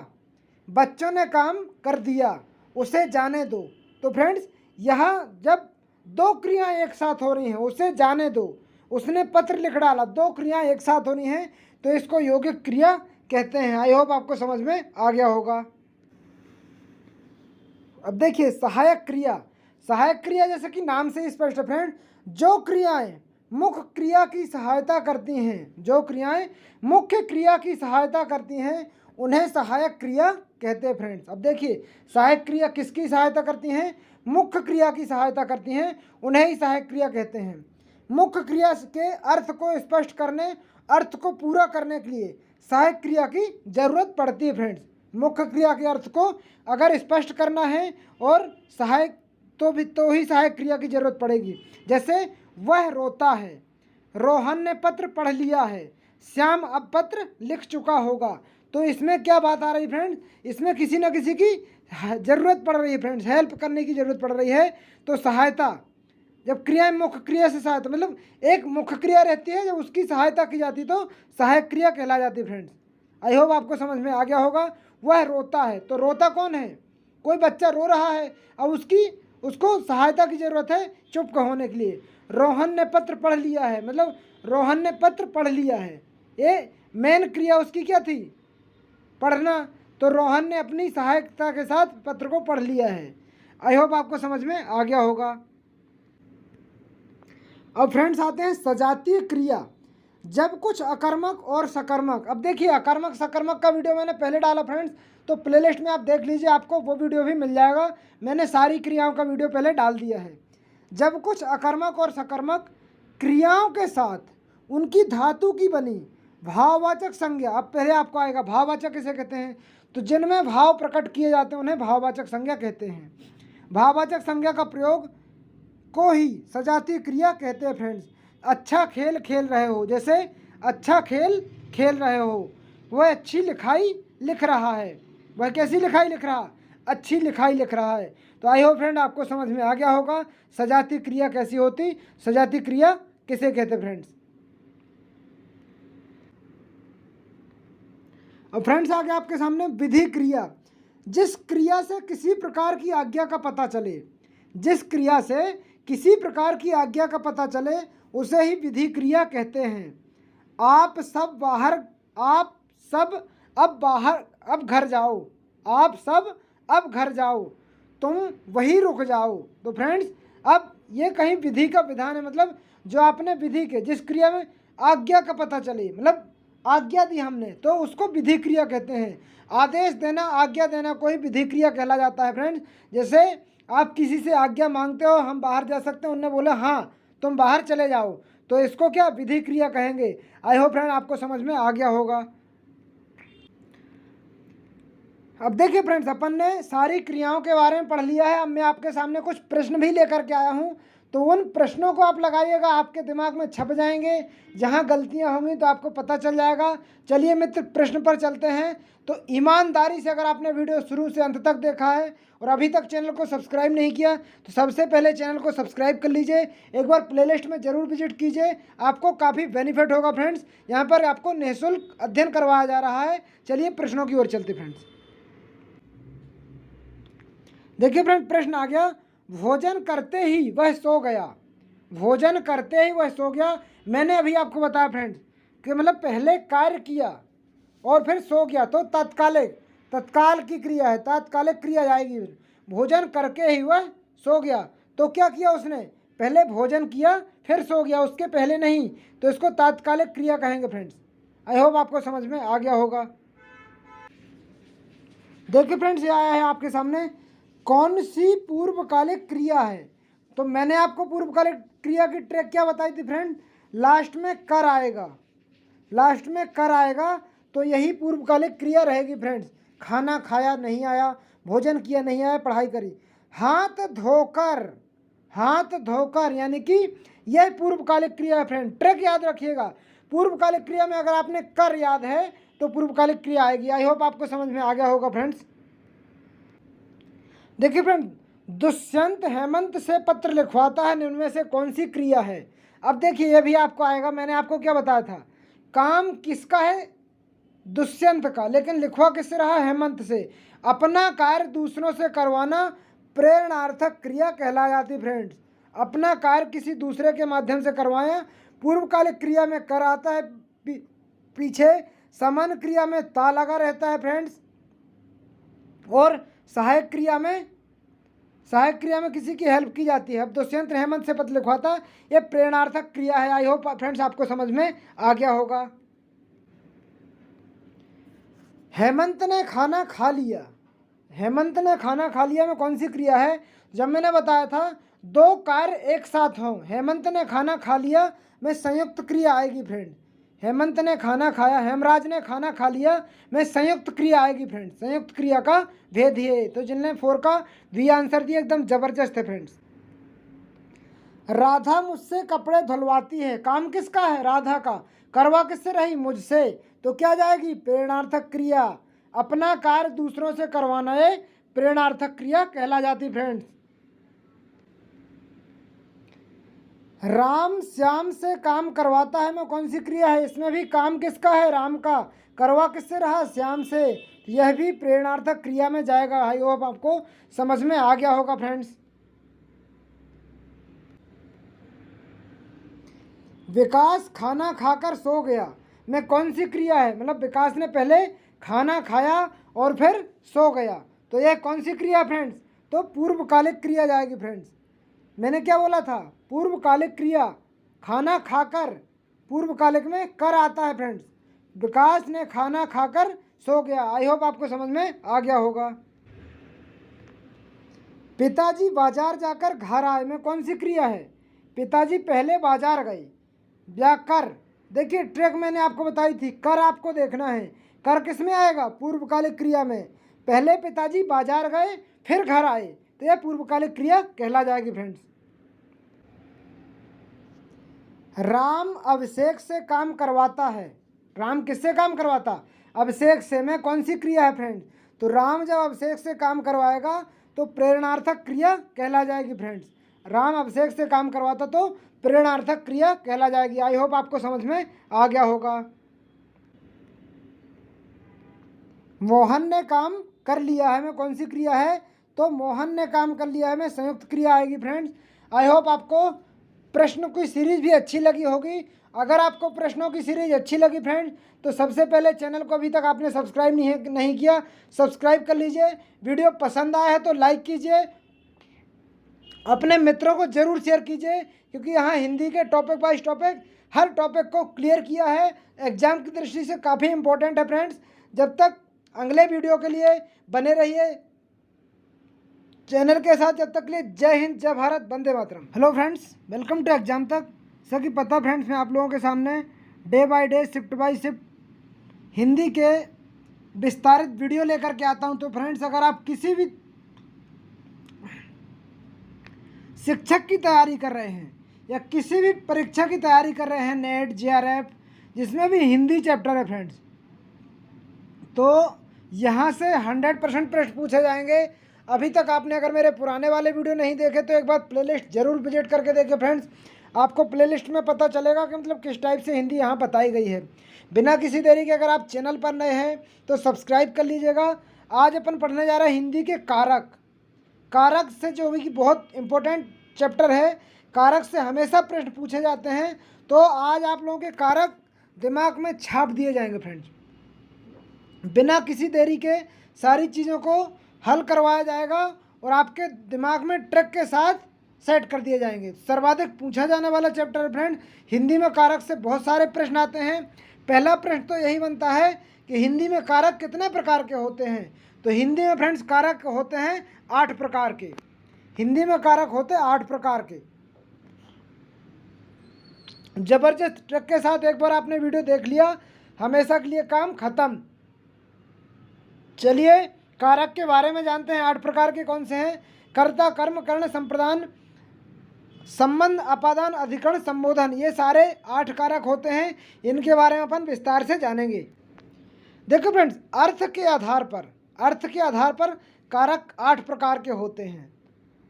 बच्चों ने काम कर दिया, उसे जाने दो। तो फ्रेंड्स यहाँ जब दो क्रियाएं एक साथ हो रही हैं, उसे जाने दो, उसने पत्र लिख डाला, दो क्रियाएं एक साथ हो रही हैं तो इसको यौगिक क्रिया कहते हैं। आई होप आपको समझ में आ गया होगा। अब देखिए सहायक क्रिया। सहायक क्रिया जैसे कि नाम से स्पष्ट है फ्रेंड, जो क्रियाएं मुख्य क्रिया की सहायता करती हैं, जो क्रियाएं मुख्य क्रिया की सहायता करती हैं उन्हें सहायक क्रिया कहते हैं फ्रेंड्स। अब देखिए सहायक क्रिया किसकी सहायता करती हैं? मुख्य क्रिया की सहायता करती हैं, उन्हें ही सहायक क्रिया कहते हैं। मुख्य क्रिया के अर्थ को स्पष्ट करने, अर्थ को पूरा करने के लिए सहायक क्रिया की जरूरत पड़ती है फ्रेंड्स। मुख्य क्रिया के अर्थ को अगर स्पष्ट करना है और सहायक तो ही सहायक क्रिया की जरूरत पड़ेगी। जैसे वह रोता है, रोहन ने पत्र पढ़ लिया है, श्याम अब पत्र लिख चुका होगा। तो इसमें क्या बात आ रही फ्रेंड्स? इसमें किसी न किसी की जरूरत पड़ रही है फ्रेंड्स, हेल्प करने की जरूरत पड़ रही है। तो सहायता, जब क्रिया मुख्य क्रिया से सहायता, मतलब एक मुख्य क्रिया रहती है, जब उसकी सहायता की जाती तो सहायक क्रिया कहला जाती है फ्रेंड्स। आई होप आपको समझ में आ गया होगा। वह रोता है, तो रोता कौन है? कोई बच्चा रो रहा है, अब उसको सहायता की जरूरत है चुप होने के लिए। रोहन ने पत्र पढ़ लिया है, मतलब रोहन ने पत्र पढ़ लिया है, ये मेन क्रिया उसकी क्या थी? पढ़ना। तो रोहन ने अपनी सहायता के साथ पत्र को पढ़ लिया है। आई होप आपको समझ में आ गया होगा। अब फ्रेंड्स आते हैं सजातीय क्रिया। जब कुछ अकर्मक और सकर्मक। अब देखिए अकर्मक सकर्मक का वीडियो मैंने पहले डाला फ्रेंड्स, तो प्लेलिस्ट में आप देख लीजिए, आपको वो वीडियो भी मिल जाएगा। मैंने सारी क्रियाओं का वीडियो पहले डाल दिया है। जब कुछ अकर्मक और सकर्मक क्रियाओं के साथ उनकी धातु की बनी भाववाचक संज्ञा। अब पहले आपको आएगा भाववाचक किसे कहते हैं? तो जिनमें भाव प्रकट किए जाते हैं उन्हें भाववाचक संज्ञा कहते हैं। भाववाचक संज्ञा का प्रयोग को ही सजातीय क्रिया कहते हैं फ्रेंड्स। अच्छा खेल खेल रहे हो, जैसे अच्छा खेल खेल रहे हो, वह अच्छी लिखाई लिख रहा है। वह कैसी लिखाई लिख रहा? अच्छी लिखाई लिख रहा है। तो आई होप फ्रेंड आपको समझ में आ गया होगा सजातीय क्रिया कैसी होती, सजातीय क्रिया किसे कहते फ्रेंड्स। अब फ्रेंड्स आ गया आपके सामने विधि क्रिया। जिस क्रिया से किसी प्रकार की आज्ञा का पता चले, जिस क्रिया से किसी प्रकार की आज्ञा का पता चले उसे ही विधि क्रिया कहते हैं। आप सब अब घर जाओ, आप सब अब घर जाओ, तुम वहीं रुक जाओ। तो फ्रेंड्स अब ये कहीं विधि का विधान है, मतलब जो आपने विधि के जिस क्रिया में आज्ञा का पता चले, मतलब आज्ञा दी हमने, तो उसको विधि क्रिया कहते हैं। आदेश देना, आज्ञा देना कोई विधि क्रिया कहला जाता है फ्रेंड्स। जैसे आप किसी से आज्ञा मांगते हो, हम बाहर जा सकते हैं, उनने बोला हाँ तुम बाहर चले जाओ, तो इसको क्या विधि क्रिया कहेंगे। आई होप फ्रेंड आपको समझ में आ गया होगा। अब देखिए फ्रेंड्स, अपन ने सारी क्रियाओं के बारे में पढ़ लिया है। अब मैं आपके सामने कुछ प्रश्न भी लेकर के आया हूँ, तो उन प्रश्नों को आप लगाइएगा, आपके दिमाग में छप जाएंगे। जहाँ गलतियाँ होंगी तो आपको पता चल जाएगा। चलिए मित्र, प्रश्न पर चलते हैं। तो ईमानदारी से अगर आपने वीडियो शुरू से अंत तक देखा है और अभी तक चैनल को सब्सक्राइब नहीं किया तो सबसे पहले चैनल को सब्सक्राइब कर लीजिए। एक बार प्लेलिस्ट में ज़रूर विजिट कीजिए, आपको काफ़ी बेनिफिट होगा फ्रेंड्स। यहाँ पर आपको निःशुल्क अध्ययन करवाया जा रहा है। चलिए प्रश्नों की ओर चलते फ्रेंड्स। देखिए फ्रेंड, प्रश्न आ गया, भोजन करते ही वह सो गया। भोजन करते ही वह सो गया। मैंने अभी आपको बताया फ्रेंड्स कि मतलब पहले कार्य किया और फिर सो गया, तो तत्काल की क्रिया है, तात्कालिक क्रिया जाएगी। भोजन करके ही वह सो गया, तो क्या किया उसने, पहले भोजन किया फिर सो गया, उसके पहले नहीं, तो इसको तात्कालिक क्रिया कहेंगे फ्रेंड्स। आई होप आपको समझ में आ गया होगा। देखिए फ्रेंड्स, ये आया है आपके सामने, कौन सी पूर्वकालिक क्रिया है। तो मैंने आपको पूर्वकालिक क्रिया की ट्रिक क्या बताई थी फ्रेंड, लास्ट में कर आएगा, लास्ट में कर आएगा, तो यही पूर्वकालिक क्रिया रहेगी फ्रेंड्स। खाना खाया नहीं आया, भोजन किया नहीं आया, पढ़ाई करी। हाथ धोकर, हाथ धोकर, यानी कि यह पूर्वकालिक क्रिया है फ्रेंड। ट्रिक याद रखिएगा, पूर्वकालिक क्रिया में अगर आपने कर याद है तो पूर्वकालिक क्रिया आएगी। आई होप आपको समझ में आ गया होगा फ्रेंड्स। देखिए फ्रेंड, दुष्यंत हेमंत से पत्र लिखवाता है, निम्न में से कौन सी क्रिया है। अब देखिए ये भी आपको आएगा। मैंने आपको क्या बताया था, काम किसका है, दुष्यंत का, लेकिन लिखवा किससे रहा, हेमंत से। अपना कार्य दूसरों से करवाना प्रेरणार्थक क्रिया कहला जाती फ्रेंड्स। अपना कार्य किसी दूसरे के माध्यम से करवाया। पूर्वकालिक क्रिया में कर आता है पीछे, समान क्रिया में ता लगा रहता है फ्रेंड्स, और सहायक क्रिया में किसी की हेल्प की जाती है। अब दुष्यंत हेमंत से पत्र लिखवाता, ये प्रेरणार्थक क्रिया है। आई होप फ्रेंड्स आपको समझ में आ गया होगा। हेमंत ने खाना खा लिया, हेमंत ने खाना खा लिया में कौन सी क्रिया है। जब मैंने बताया था दो कार्य एक साथ हों, हेमंत ने खाना खा लिया में संयुक्त क्रिया आएगी फ्रेंड। हेमंत ने खाना खाया, हेमराज ने खाना खा लिया में संयुक्त क्रिया आएगी फ्रेंड्स। संयुक्त क्रिया का भेद ये। तो जिनने 4 का वी आंसर दिया, एकदम जबरदस्त है फ्रेंड्स। राधा मुझसे कपड़े धुलवाती है, काम किसका है, राधा का, करवा किससे रही, मुझसे, तो क्या जाएगी, प्रेरणार्थक क्रिया। अपना कार्य दूसरों से करवाना ये प्रेरणार्थक क्रिया कहला जाती फ्रेंड्स। राम श्याम से काम करवाता है में कौन सी क्रिया है, इसमें भी काम किसका है, राम का, करवा किससे रहा, श्याम से, यह भी प्रेरणार्थक क्रिया में जाएगा। आई होप आपको समझ में आ गया होगा फ्रेंड्स। विकास खाना खाकर सो गया में कौन सी क्रिया है, मतलब विकास ने पहले खाना खाया और फिर सो गया, तो यह कौन सी क्रिया फ्रेंड्स, तो पूर्वकालिक क्रिया जाएगी फ्रेंड्स। मैंने क्या बोला था, पूर्वकालिक क्रिया, खाना खाकर, पूर्वकालिक में कर आता है फ्रेंड्स। विकास ने खाना खाकर सो गया। आई होप आपको समझ में आ गया होगा। पिताजी बाजार जाकर घर आए में कौन सी क्रिया है, पिताजी पहले बाजार गए, या कर। देखिए ट्रिक मैंने आपको बताई थी, कर आपको देखना है, कर किस में आएगा, पूर्वकालिक क्रिया में। पहले पिताजी बाजार गए फिर घर आए, तो यह पूर्वकालिक क्रिया कहला जाएगी फ्रेंड्स। राम अभिषेक से काम करवाता है, राम किससे काम करवाता, अभिषेक से, में कौन सी क्रिया है फ्रेंड्स, तो राम जब अभिषेक से काम करवाएगा तो प्रेरणार्थक क्रिया कहला जाएगी फ्रेंड्स। राम अभिषेक से काम करवाता तो प्रेरणार्थक क्रिया कहला जाएगी। आई होप आपको समझ में आ गया होगा। मोहन ने काम कर लिया है में कौन सी क्रिया है, तो मोहन ने काम कर लिया है में संयुक्त क्रिया आएगी फ्रेंड्स। आई होप आपको प्रश्न की सीरीज भी अच्छी लगी होगी। अगर आपको प्रश्नों की सीरीज अच्छी लगी फ्रेंड्स, तो सबसे पहले चैनल को अभी तक आपने सब्सक्राइब नहीं किया, सब्सक्राइब कर लीजिए। वीडियो पसंद आया है तो लाइक कीजिए, अपने मित्रों को ज़रूर शेयर कीजिए, क्योंकि यहाँ हिंदी के टॉपिक वाइज टॉपिक हर टॉपिक को क्लियर किया है। एग्जाम की दृष्टि से काफ़ी इंपॉर्टेंट है फ्रेंड्स। जब तक अगले वीडियो के लिए बने रहिए चैनल के साथ, जब तक के लिए जय हिंद, जय भारत, वंदे मातरम। Hello friends, welcome to exam तक। जैसा कि पता फ्रेंड्स, मैं आप लोगों के सामने day by day, shift by shift Hindi के विस्तारित वीडियो लेकर के आता हूं। तो फ्रेंड्स, अगर आप किसी भी शिक्षक की तैयारी कर रहे हैं या किसी भी परीक्षा की तैयारी कर रहे हैं, नेट, JRF, जिसमें भी हिंदी चैप्टर है फ्रेंड्स, तो यहाँ से 100% प्रश्न पूछे जाएंगे। अभी तक आपने अगर मेरे पुराने वाले वीडियो नहीं देखे तो एक बार प्लेलिस्ट जरूर विजिट करके देखें फ्रेंड्स। आपको प्लेलिस्ट में पता चलेगा कि मतलब किस टाइप से हिंदी यहाँ बताई गई है। बिना किसी देरी के अगर आप चैनल पर नए हैं तो सब्सक्राइब कर लीजिएगा। आज अपन पढ़ने जा रहे हैं हिंदी के कारक। कारक से जो भी बहुत इम्पोर्टेंट चैप्टर है, कारक से हमेशा प्रश्न पूछे जाते हैं। तो आज आप लोगों के कारक दिमाग में छाप दिए जाएंगे फ्रेंड्स। बिना किसी देरी के सारी चीज़ों को हल करवाया जाएगा और आपके दिमाग में ट्रिक के साथ सेट कर दिए जाएंगे। सर्वाधिक पूछा जाने वाला चैप्टर है फ्रेंड हिंदी में। कारक से बहुत सारे प्रश्न आते हैं। पहला प्रश्न तो यही बनता है कि हिंदी में कारक कितने प्रकार के होते हैं। तो हिंदी में फ्रेंड्स कारक होते हैं 8 प्रकार के। हिंदी में कारक होते हैं 8 प्रकार के। जबरदस्त ट्रिक के साथ एक बार आपने वीडियो देख लिया, हमेशा के लिए काम खत्म। चलिए कारक के बारे में जानते हैं। 8 प्रकार के कौन से हैं? कर्ता, कर्म, कर्ण, संप्रदान, संबंध, अपादान, अधिकरण, संबोधन। ये सारे 8 कारक होते हैं। इनके बारे में अपन विस्तार से जानेंगे। देखो फ्रेंड्स, अर्थ के आधार पर कारक 8 प्रकार के होते हैं।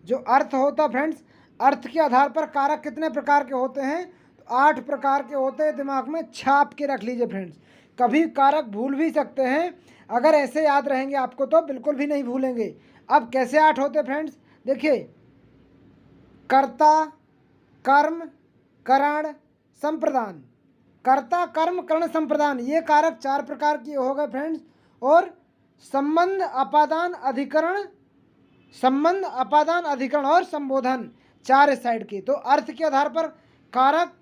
जो अर्थ होता फ्रेंड्स, अर्थ के आधार पर कारक कितने प्रकार के होते हैं? तो 8 प्रकार के होते हैं। दिमाग में छाप के रख लीजिए फ्रेंड्स। कभी कारक भूल भी सकते हैं, अगर ऐसे याद रहेंगे आपको तो बिल्कुल भी नहीं भूलेंगे। अब कैसे 8 होते फ्रेंड्स? देखिए, कर्ता, कर्म, करण, संप्रदान। कर्ता, कर्म, करण, संप्रदान, ये कारक 4 प्रकार के हो गए फ्रेंड्स। और संबंध, अपादान, अधिकरण और संबोधन, 4 इस साइड के। तो अर्थ के आधार पर कारक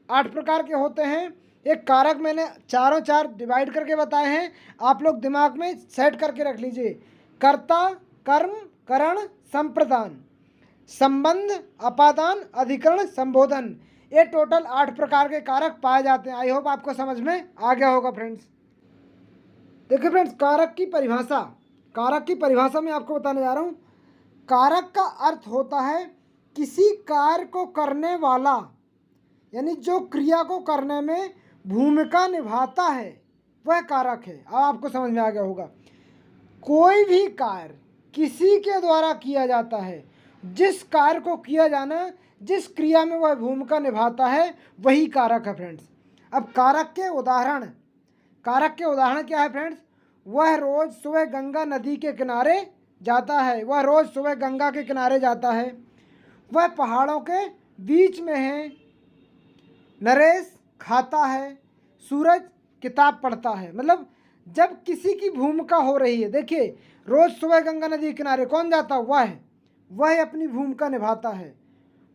8 प्रकार के होते हैं। एक कारक मैंने चारों 4 डिवाइड करके बताए हैं, आप लोग दिमाग में सेट करके रख लीजिए। कर्ता, कर्म, करण, संप्रदान, संबंध, अपादान, अधिकरण, संबोधन, ये टोटल 8 प्रकार के कारक पाए जाते हैं। आई होप आपको समझ में आ गया होगा फ्रेंड्स। देखिए फ्रेंड्स, कारक की परिभाषा मैं आपको बताने जा रहा हूँ। कारक का अर्थ होता है किसी कार्य को करने वाला, यानी जो क्रिया को करने में भूमिका निभाता है, वह कारक है। अब आपको समझ में आ गया होगा। कोई भी कार्य किसी के द्वारा किया जाता है, जिस कार्य को किया जाना, जिस क्रिया में वह भूमिका निभाता है, वही कारक है फ्रेंड्स। अब कारक के उदाहरण क्या है फ्रेंड्स? वह रोज सुबह गंगा नदी के किनारे जाता है। वह पहाड़ों के बीच में है। नरेश खाता है। सूरज किताब पढ़ता है। मतलब जब किसी की भूमिका हो रही है, देखिए, रोज सुबह गंगा नदी के किनारे कौन जाता है? वह अपनी भूमिका निभाता है।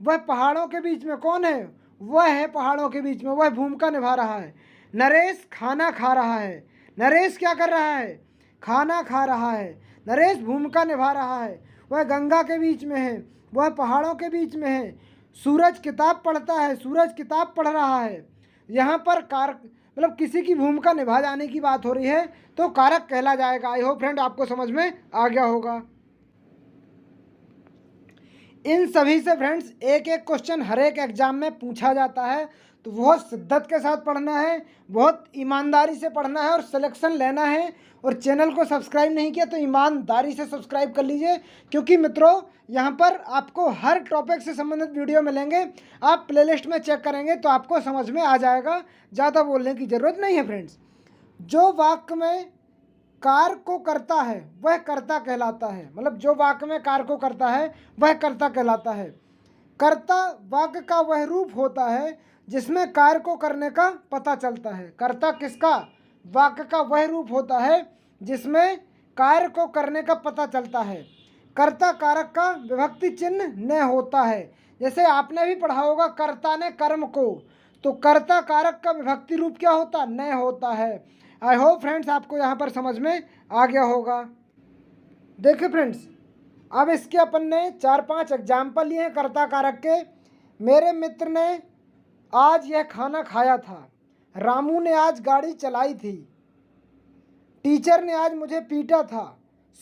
वह पहाड़ों के बीच में कौन है? वह है पहाड़ों के बीच में, वह भूमिका निभा रहा है। नरेश खाना खा रहा है। नरेश क्या कर रहा है? खाना खा रहा है। नरेश भूमिका निभा रहा है। वह गंगा के बीच में है, वह पहाड़ों के बीच में है। सूरज किताब पढ़ता है। सूरज किताब पढ़ रहा है। यहाँ पर कारक मतलब किसी की भूमिका निभा जाने की बात हो रही है, तो कारक कहला जाएगा। आई होप फ्रेंड आपको समझ में आ गया होगा। इन सभी से फ्रेंड्स एक एक क्वेश्चन हर एक एग्जाम में पूछा जाता है। तो बहुत शिद्दत के साथ पढ़ना है, बहुत ईमानदारी से पढ़ना है और सिलेक्शन लेना है। और चैनल को सब्सक्राइब नहीं किया तो ईमानदारी से सब्सक्राइब कर लीजिए, क्योंकि मित्रों यहाँ पर आपको हर टॉपिक से संबंधित वीडियो मिलेंगे। आप प्लेलिस्ट में चेक करेंगे तो आपको समझ में आ जाएगा। ज़्यादा बोलने की ज़रूरत नहीं है फ्रेंड्स। जो वाक्य में कार्य को करता है वह कर्ता कहलाता है। मतलब जो वाक्य में कार्य को करता है वह कर्ता कहलाता है। कर्ता वाक्य का वह रूप होता है जिसमें कार्य को करने का पता चलता है। कर्ता किसका? वाक्य का वह रूप होता है जिसमें कार्य को करने का पता चलता है। कर्ता कारक का विभक्ति चिन्ह न होता है। जैसे आपने भी पढ़ा होगा, कर्ता ने कर्म को, तो कर्ता कारक का विभक्ति रूप क्या होता? न होता है। आई होप फ्रेंड्स आपको यहाँ पर समझ में आ गया होगा। देखिए फ्रेंड्स, अब इसके अपन ने 4-5 एग्जाम्पल लिए हैं कर्ता कारक के। मेरे मित्र ने आज यह खाना खाया था। रामू ने आज गाड़ी चलाई थी। टीचर ने आज मुझे पीटा था।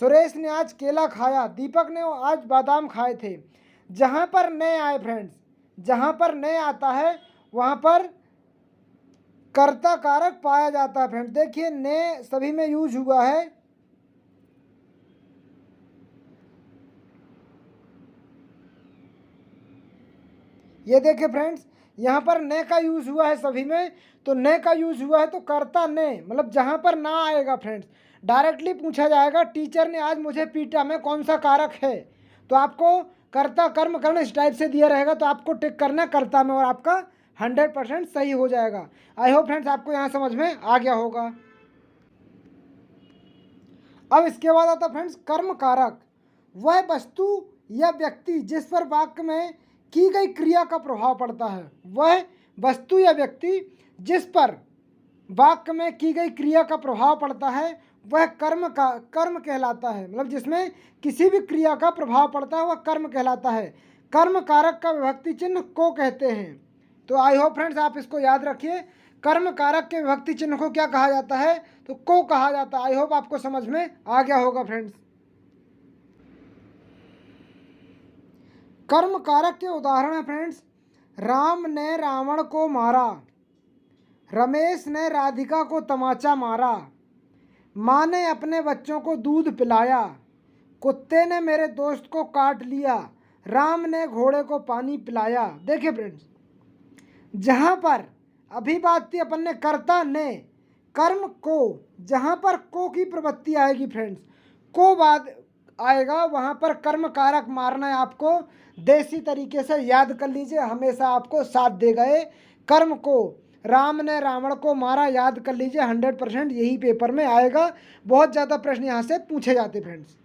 सुरेश ने आज केला खाया। दीपक ने आज बादाम खाए थे। जहाँ पर ने आए फ्रेंड्स, जहाँ पर ने आता है वहाँ पर कर्ता कारक पाया जाता है फ्रेंड्स। देखिए ने सभी में यूज हुआ है। ये देखिए फ्रेंड्स, यहाँ पर ने का यूज हुआ है सभी में, तो ने का यूज हुआ है तो कर्ता ने, मतलब जहाँ पर ना आएगा फ्रेंड्स, डायरेक्टली पूछा जाएगा टीचर ने आज मुझे पीटा में कौन सा कारक है, तो आपको कर्ता कर्म कर्ण इस टाइप से दिया रहेगा तो आपको टिक करना कर्ता में और आपका 100% सही हो जाएगा। आई होप फ्रेंड्स आपको यहाँ समझ में आ गया होगा। अब इसके बाद आता फ्रेंड्स कर्म कारक। वह वस्तु या व्यक्ति जिस पर वाक्य में की गई क्रिया का प्रभाव पड़ता है। वह वस्तु या व्यक्ति जिस पर वाक्य में की गई क्रिया का प्रभाव पड़ता है वह कर्म कहलाता है। मतलब जिसमें किसी भी क्रिया का प्रभाव पड़ता है वह कर्म कहलाता है। कर्म कारक का विभक्ति चिन्ह को कहते हैं। तो आई होप फ्रेंड्स आप इसको याद रखिए, कर्म कारक के विभक्ति चिन्ह को क्या कहा जाता है, तो को कहा जाता है। आई होप आपको समझ में आ गया होगा फ्रेंड्स। कर्म कारक के उदाहरण है फ्रेंड्स, राम ने रावण को मारा, रमेश ने राधिका को तमाचा मारा, माँ ने अपने बच्चों को दूध पिलाया, कुत्ते ने मेरे दोस्त को काट लिया, राम ने घोड़े को पानी पिलाया। देखिए फ्रेंड्स, जहाँ पर अभी बात थी अपन ने कर्ता ने, कर्म को, जहाँ पर को की प्रवृत्ति आएगी फ्रेंड्स, को बाद आएगा वहाँ पर कर्म कारक मारना है आपको। देसी तरीके से याद कर लीजिए, हमेशा आपको साथ दे गए कर्म को। राम ने रावण को मारा, याद कर लीजिए 100% यही पेपर में आएगा। बहुत ज़्यादा प्रश्न यहाँ से पूछे जाते फ्रेंड्स।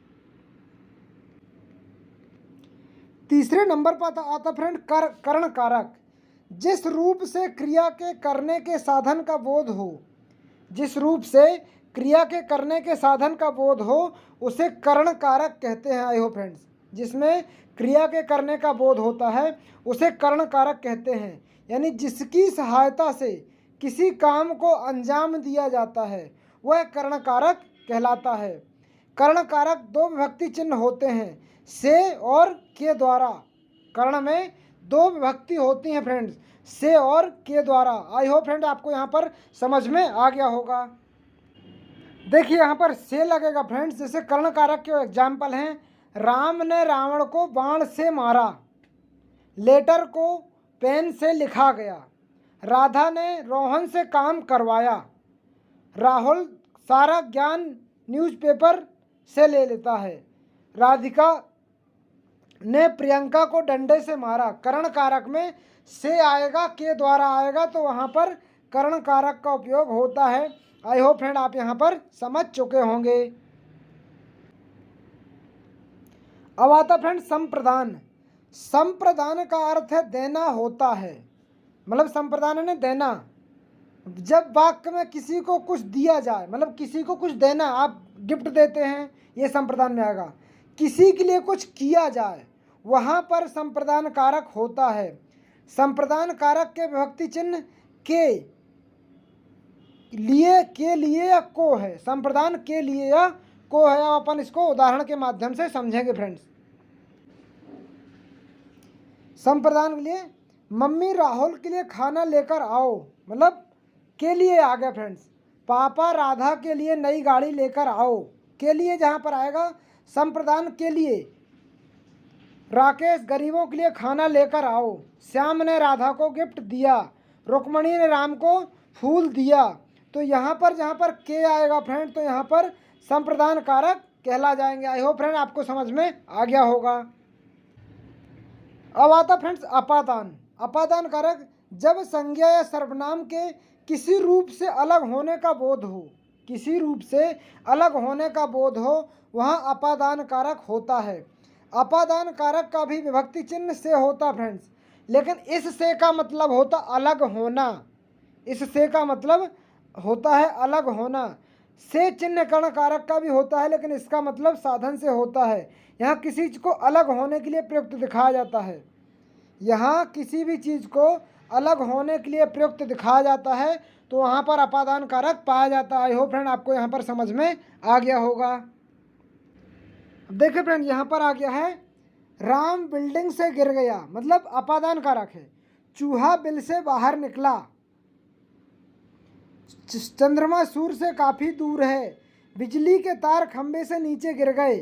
तीसरे नंबर पर आता फ्रेंड कर्ण कारक। जिस रूप से क्रिया के करने के साधन का बोध हो, जिस रूप से क्रिया के करने के साधन का बोध हो उसे कर्ण कारक कहते हैं। आई हो फ्रेंड्स, जिसमें क्रिया के करने का बोध होता है उसे कर्ण कारक कहते हैं। यानी जिसकी सहायता से किसी काम को अंजाम दिया जाता है वह कर्ण कारक कहलाता है। कर्ण कारक दो विभक्ति चिन्ह होते हैं, से और के द्वारा। कर्ण में दो विभक्ति होती हैं फ्रेंड्स, से और के द्वारा। आई होप फ्रेंड आपको यहाँ पर समझ में आ गया होगा। देखिए यहाँ पर से लगेगा फ्रेंड्स, जैसे कर्ण कारक के एग्जाम्पल हैं, राम ने रावण को बाण से मारा, लेटर को पेन से लिखा गया, राधा ने रोहन से काम करवाया, राहुल सारा ज्ञान न्यूज़पेपर से ले लेता है, राधिका ने प्रियंका को डंडे से मारा। कर्ण कारक में से आएगा, के द्वारा आएगा, तो वहाँ पर कर्ण कारक का उपयोग होता है। आई होप फ्रेंड आप यहाँ पर समझ चुके होंगे। अब आता फ्रेंड संप्रदान। संप्रदान का अर्थ है देना होता है, मतलब संप्रदान ने देना। जब वाक्य में किसी को कुछ दिया जाए, मतलब किसी को कुछ देना, आप गिफ्ट देते हैं, ये संप्रदान में आएगा। किसी के लिए कुछ किया जाए वहाँ पर संप्रदान कारक होता है। संप्रदान कारक के विभक्ति चिन्ह के लिए या को है। संप्रदान के लिए या को है। अब अपन इसको उदाहरण के माध्यम से समझेंगे फ्रेंड्स। संप्रदान के लिए, मम्मी राहुल के लिए खाना लेकर आओ, मतलब के लिए आ गया फ्रेंड्स। पापा राधा के लिए नई गाड़ी लेकर आओ, के लिए जहाँ पर आएगा संप्रदान के लिए। राकेश गरीबों के लिए खाना लेकर आओ, श्याम ने राधा को गिफ्ट दिया, रुक्मणी ने राम को फूल दिया। तो यहाँ पर जहाँ पर के आएगा फ्रेंड, तो यहाँ पर संप्रदान कारक कहला जाएंगे। आई होप फ्रेंड आपको समझ में आ गया होगा। अब आता फ्रेंड्स अपादान। अपादान कारक जब संज्ञा या सर्वनाम के किसी रूप से अलग होने का बोध हो, किसी रूप से अलग होने का बोध हो, वहाँ अपादान कारक होता है। अपादान कारक का भी विभक्ति चिन्ह से होता फ्रेंड्स, लेकिन इस से का मतलब होता अलग होना। इस से का मतलब होता है अलग होना। से चिन्ह कर्ण कारक का भी होता है, लेकिन इसका मतलब साधन से होता है। यहाँ किसी चीज़ को अलग होने के लिए प्रयुक्त दिखाया जाता है। यहाँ किसी भी चीज़ को अलग होने के लिए प्रयुक्त दिखाया जाता है तो वहाँ पर अपादान कारक पाया जाता है। आई होप फ्रेंड आपको यहाँ पर समझ में आ गया होगा। अब देखिए फ्रेंड यहाँ पर आ गया है राम बिल्डिंग से गिर गया, मतलब अपादान कारक है। चूहा बिल से बाहर निकला, चंद्रमा सूर्य से काफ़ी दूर है, बिजली के तार खंबे से नीचे गिर गए,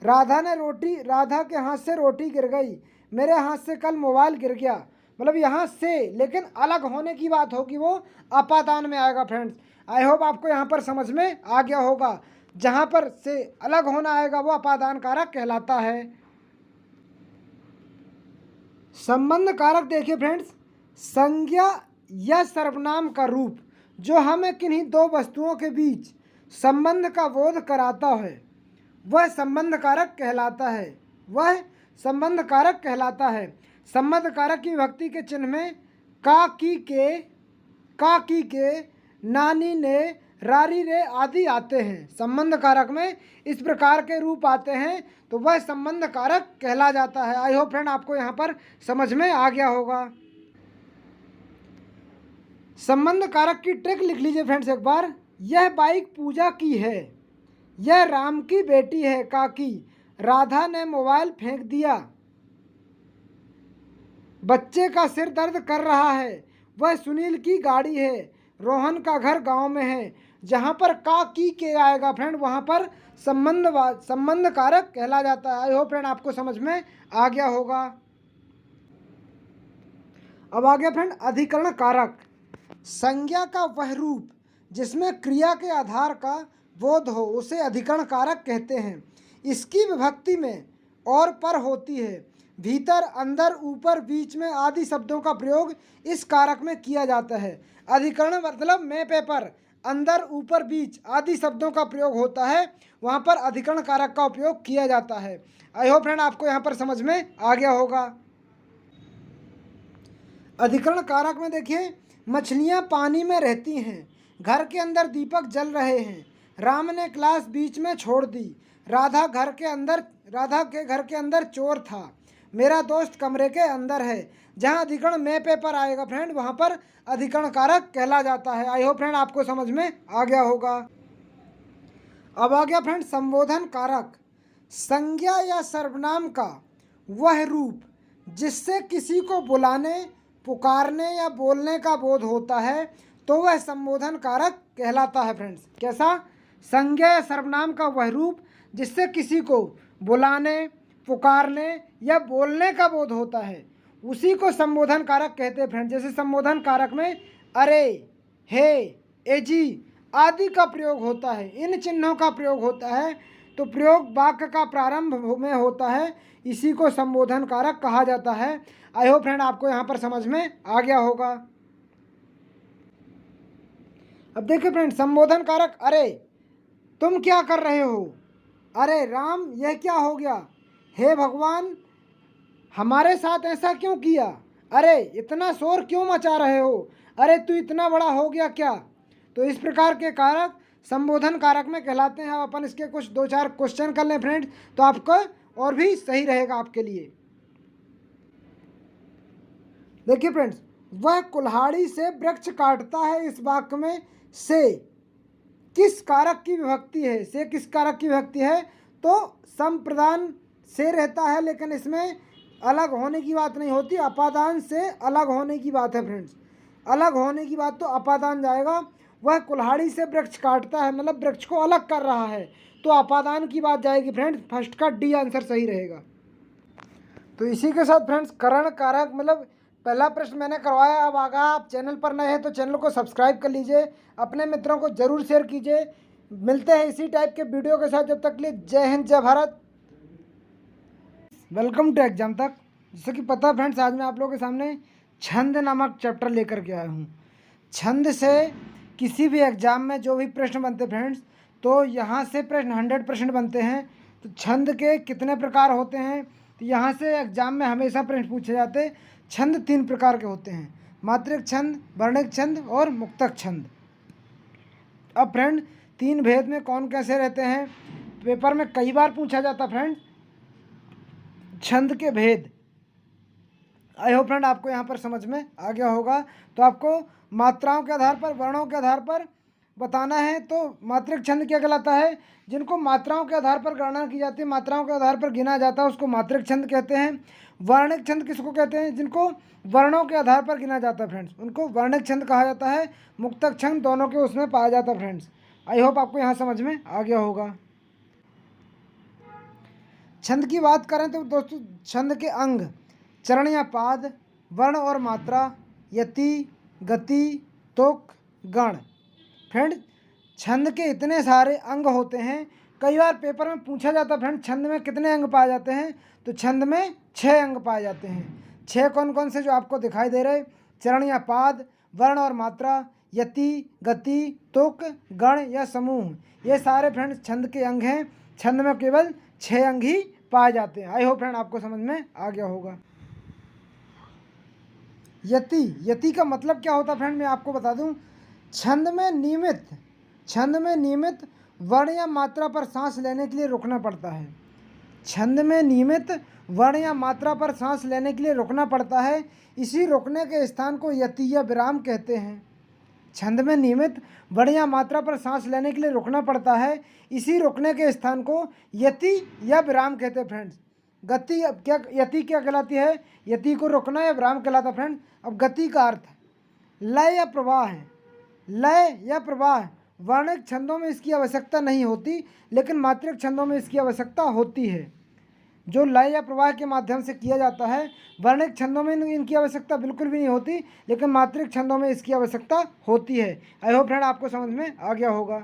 राधा के हाथ से रोटी गिर गई, मेरे हाथ से कल मोबाइल गिर गया। मतलब यहाँ से लेकिन अलग होने की बात होगी वो अपादान में आएगा फ्रेंड्स। आई होप आपको यहाँ पर समझ में आ गया होगा। जहाँ पर से अलग होना आएगा वो अपादान कारक कहलाता है। संबंध कारक देखिए फ्रेंड्स, संज्ञा या सर्वनाम का रूप जो हमें किन्हीं दो वस्तुओं के बीच संबंध का बोध कराता है वह संबंध कारक कहलाता है। संबंध कारक की विभक्ति के चिन्ह में का की के, नानी ने, रारी रे आदि आते हैं। संबंध कारक में इस प्रकार के रूप आते हैं तो वह संबंध कारक कहला जाता है। आई होप फ्रेंड आपको यहाँ पर समझ में आ गया होगा। संबंध कारक की ट्रिक लिख लीजिए फ्रेंड्स एक बार। यह बाइक पूजा की है, यह राम की बेटी है काकी, राधा ने मोबाइल फेंक दिया, बच्चे का सिर दर्द कर रहा है, वह सुनील की गाड़ी है, रोहन का घर गांव में है। जहां पर का की के आएगा फ्रेंड वहां पर संबंध कारक कहला जाता है। आई होप फ्रेंड आपको समझ में आ गया होगा। अब आ गया फ्रेंड अधिकरण कारक। संज्ञा का वह रूप जिसमें क्रिया के आधार का बोध हो उसे अधिकरण कारक कहते हैं। इसकी विभक्ति में और पर होती है। भीतर, अंदर, ऊपर, बीच में आदि शब्दों का प्रयोग इस कारक में किया जाता है। अधिकरण मतलब में पेपर, अंदर, ऊपर, बीच आदि शब्दों का प्रयोग होता है, वहाँ पर अधिकरण कारक का उपयोग किया जाता है। आई होप फ्रेंड आपको यहाँ पर समझ में आ गया होगा। अधिकरण कारक में देखिए, मछलियाँ पानी में रहती हैं, घर के अंदर दीपक जल रहे हैं, राम ने क्लास बीच में छोड़ दी, राधा के घर के अंदर चोर था, मेरा दोस्त कमरे के अंदर है। जहाँ अधिकरण में पेपर आएगा फ्रेंड वहाँ पर अधिकरण कारक कहला जाता है। आई होप फ्रेंड आपको समझ में आ गया होगा। अब आ गया फ्रेंड संबोधन कारक। संज्ञा या सर्वनाम का वह रूप जिससे किसी को बुलाने, पुकारने या बोलने का बोध होता है तो वह संबोधन कारक कहलाता है फ्रेंड्स। कैसा? संज्ञा या सर्वनाम का वह रूप जिससे किसी को बुलाने, पुकारने या बोलने का बोध होता है उसी को संबोधन कारक कहते हैं फ्रेंड। जैसे संबोधन कारक में अरे, हे, एजी आदि का प्रयोग होता है, इन चिन्हों का प्रयोग होता है, तो प्रयोग वाक्य का प्रारंभ में होता है, इसी को संबोधन कारक कहा जाता है। आई होप फ्रेंड आपको यहाँ पर समझ में आ गया होगा। अब देखिए फ्रेंड संबोधन कारक, अरे तुम क्या कर रहे हो, अरे राम यह क्या हो गया, हे भगवान हमारे साथ ऐसा क्यों किया, अरे इतना शोर क्यों मचा रहे हो, अरे तू इतना बड़ा हो गया क्या। तो इस प्रकार के कारक संबोधन कारक में कहलाते हैं। अब अपन इसके कुछ 2-4 क्वेश्चन कर लें फ्रेंड्स तो आपको और भी सही रहेगा आपके लिए। देखिए फ्रेंड्स, वह कुल्हाड़ी से वृक्ष काटता है, इस वाक्य में से किस कारक की विभक्ति है, से किस कारक की विभक्ति है, तो संप्रदान से रहता है, लेकिन इसमें अलग होने की बात नहीं होती, अपादान से अलग होने की बात है फ्रेंड्स। अलग होने की बात तो अपादान जाएगा। वह कुल्हाड़ी से वृक्ष काटता है मतलब वृक्ष को अलग कर रहा है, तो अपादान की बात जाएगी फ्रेंड्स। फर्स्ट का डी आंसर सही रहेगा। तो इसी के साथ फ्रेंड्स करण कारक मतलब पहला प्रश्न मैंने करवाया। अब आगे आप चैनल पर नए हैं तो चैनल को सब्सक्राइब कर लीजिए, अपने मित्रों को ज़रूर शेयर कीजिए। मिलते हैं इसी टाइप के वीडियो के साथ, जब तक के लिए जय हिंद जय भारत। वेलकम टू एग्जाम तक। जैसे कि पता फ्रेंड्स, आज मैं आप लोगों के सामने छंद नामक चैप्टर लेकर के आया हूँ। छंद से किसी भी एग्ज़ाम में जो भी प्रश्न बनते फ्रेंड्स, तो यहाँ से प्रश्न 100% बनते हैं। तो छंद के कितने प्रकार होते हैं, तो यहाँ से एग्ज़ाम में हमेशा प्रश्न पूछे जाते हैं। छंद 3 प्रकार के होते हैं, मात्रिक छंद, वर्णिक छंद और मुक्तक छंद। अब फ्रेंड 3 भेद में कौन कैसे रहते हैं, पेपर में कई बार पूछा जाता फ्रेंड छंद के भेद। आई होप फ्रेंड आपको यहाँ पर समझ में आ गया होगा। तो आपको मात्राओं के आधार पर, वर्णों के आधार पर बताना है। तो मात्रिक छंद क्या कहलाता है? जिनको मात्राओं के आधार पर गणना की जाती है, मात्राओं के आधार पर गिना जाता है, उसको मात्रिक छंद कहते हैं। वर्णिक छंद किसको कहते हैं? जिनको वर्णों के आधार पर गिना जाता है फ्रेंड्स, उनको वर्णिक छंद कहा जाता है। मुक्तक छंद दोनों के उसमें पाया जाता है फ्रेंड्स। आई होप आपको यहाँ समझ में आ गया होगा। छंद की बात करें तो दोस्तों, छंद के अंग चरण या पाद, वर्ण और मात्रा, यति, गति, तुक, गण। फ्रेंड छंद के इतने सारे अंग होते हैं। कई बार पेपर में पूछा जाता है फ्रेंड छंद में कितने अंग पाए जाते हैं? तो छंद में 6 अंग पाए जाते हैं। 6 कौन कौन से जो आपको दिखाई दे रहे? चरण या पाद, वर्ण और मात्रा, यति, गति, तुक, गण या समूह। ये सारे फ्रेंड छंद के अंग हैं। छंद में केवल 6 अंग ही पाए जाते हैं। आई होप फ्रेंड आपको समझ में आ गया होगा। यति, यति का मतलब क्या होता है फ्रेंड? मैं आपको बता दूं। छंद में नियमित वर्ण या मात्रा पर सांस लेने के लिए रुकना पड़ता है। छंद में नियमित वर्ण या मात्रा पर सांस लेने के लिए रुकना पड़ता है। इसी रुकने के स्थान को यति या विराम कहते हैं। छंद में नियमित वर्ण या मात्रा पर सांस लेने के लिए रुकना पड़ता है। इसी रुकने के स्थान को यति या विराम कहते हैं फ्रेंड्स। गति क्या, यति क्या कहलाती है? यति को रुकना या विराम कहलाता है फ्रेंड। अब गति का अर्थ लय या प्रवाह है। लय या प्रवाह वर्णिक छंदों में इसकी आवश्यकता नहीं होती, लेकिन मात्रिक छंदों में इसकी आवश्यकता होती है। जो लय या प्रवाह के माध्यम से किया जाता है, वर्णिक छंदों में इनकी आवश्यकता बिल्कुल भी नहीं होती, लेकिन मात्रिक छंदों में इसकी आवश्यकता होती है। आई होप फ्रेंड आपको समझ में आ गया होगा।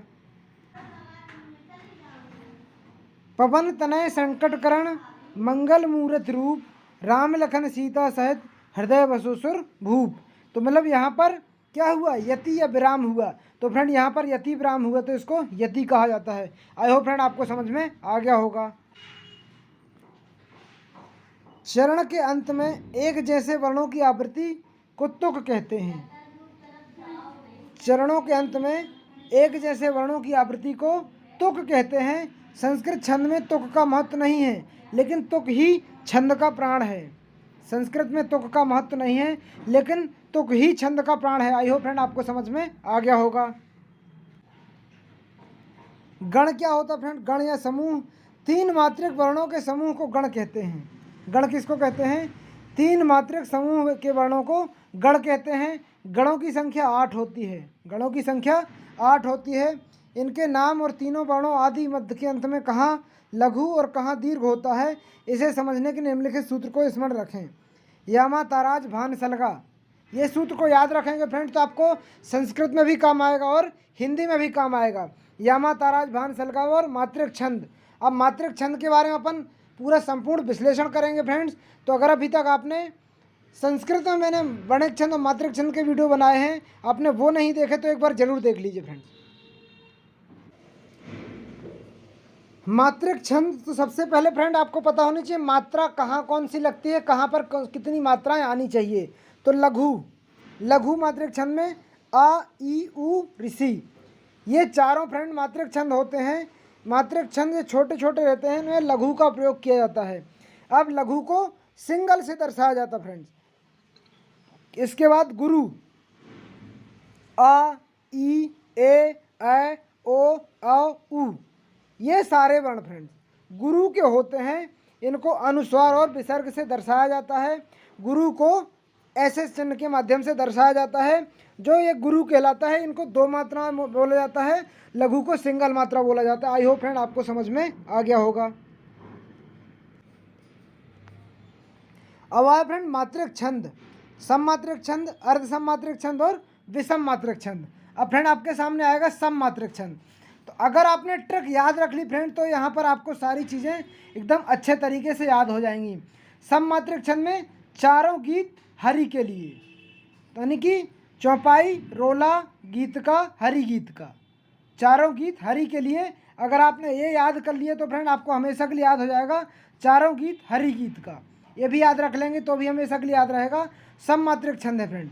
पवन तनय संकटकरण मंगल मूर्त रूप, राम लखन सीता सहित हृदय बसो सुर भूप। तो मतलब यहाँ पर क्या हुआ? यति या विराम हुआ। तो फ्रेंड यहाँ पर यति विराम हुआ, तो इसको यति कहा जाता है। आई होप फ्रेंड आपको समझ में आ गया होगा। चरण के अंत में एक जैसे वर्णों की आवृत्ति को तुक कहते हैं। चरणों के अंत में एक जैसे वर्णों की आवृत्ति को तुक कहते हैं। संस्कृत छंद में तुक का महत्व नहीं है, लेकिन तुक ही छंद का प्राण है। संस्कृत में तुक का महत्व नहीं है, लेकिन तुक ही छंद का प्राण है। आई होप फ्रेंड आपको समझ में आ गया होगा। गण क्या होता फ्रेंड? गण या समूह 3 मात्रिक वर्णों के समूह को गण कहते हैं। गण किसको कहते हैं? 3 मात्रिक समूह के वर्णों को गण कहते हैं। गणों की संख्या 8 होती है। गणों की संख्या 8 होती है। इनके नाम और तीनों वर्णों आदि मध्य के अंत में कहाँ लघु और कहाँ दीर्घ होता है, इसे समझने के निम्नलिखित सूत्र को स्मरण रखें। यामा ताराज भान सलगा, ये सूत्र को याद रखेंगे फ्रेंड तो आपको संस्कृत में भी काम आएगा और हिंदी में भी काम आएगा। यामा ताराज भान सलगा और मात्रिक छंद। अब मात्रिक छंद के बारे में अपन पूरा संपूर्ण विश्लेषण करेंगे फ्रेंड्स। तो अगर अभी तक आपने संस्कृत में मैंने वर्णिक छंद और मात्रिक छंद के वीडियो बनाए हैं, आपने वो नहीं देखे तो एक बार जरूर देख लीजिए फ्रेंड्स। मात्रिक छंद, तो सबसे पहले फ्रेंड आपको पता होनी चाहिए मात्रा कहाँ कौन सी लगती है, कहाँ पर कितनी मात्राएं आनी चाहिए। तो लघु मात्रिक छंद में आ, ई, उ, ऋषि, ये चारों फ्रेंड मात्रिक छंद होते हैं। मात्रिक छंद छोटे छोटे रहते हैं, इनमें लघु का प्रयोग किया जाता है। अब लघु को सिंगल से दर्शाया जाता है फ्रेंड्स। इसके बाद गुरु आ, ई, ए, ऐ, ओ, औ, उ, ये सारे वर्ण फ्रेंड्स गुरु के होते हैं। इनको अनुस्वार और विसर्ग से दर्शाया जाता है। गुरु को ऐसे चिन्ह के माध्यम से दर्शाया जाता है जो ये गुरु कहलाता है। इनको 2 मात्रा बोला जाता है, लघु को सिंगल मात्रा बोला जाता है। आई होप फ्रेंड आपको समझ में आ गया होगा। अब आए फ्रेंड मात्रिक छंद, सम मात्रिक छंद, अर्ध सम मात्रिक छंद और विषम मात्रिक छंद। अब फ्रेंड आपके सामने आएगा सम मात्रिक छंद। तो अगर आपने ट्रिक याद रख ली फ्रेंड तो यहाँ पर आपको सारी चीज़ें एकदम अच्छे तरीके से याद हो जाएंगी। सम मात्रिक छंद में चारों गीत हरि के लिए, यानी कि चौपाई, रोला, गीत का, हरि गीत का, चारों गीत हरि के लिए। अगर आपने ये याद कर लिए तो फ्रेंड आपको हमेशा के लिए याद हो जाएगा चारों गीत हरि गीत का। ये भी याद रख लेंगे तो भी हमेशा के लिए याद रहेगा। सम मात्रिक छंद है फ्रेंड।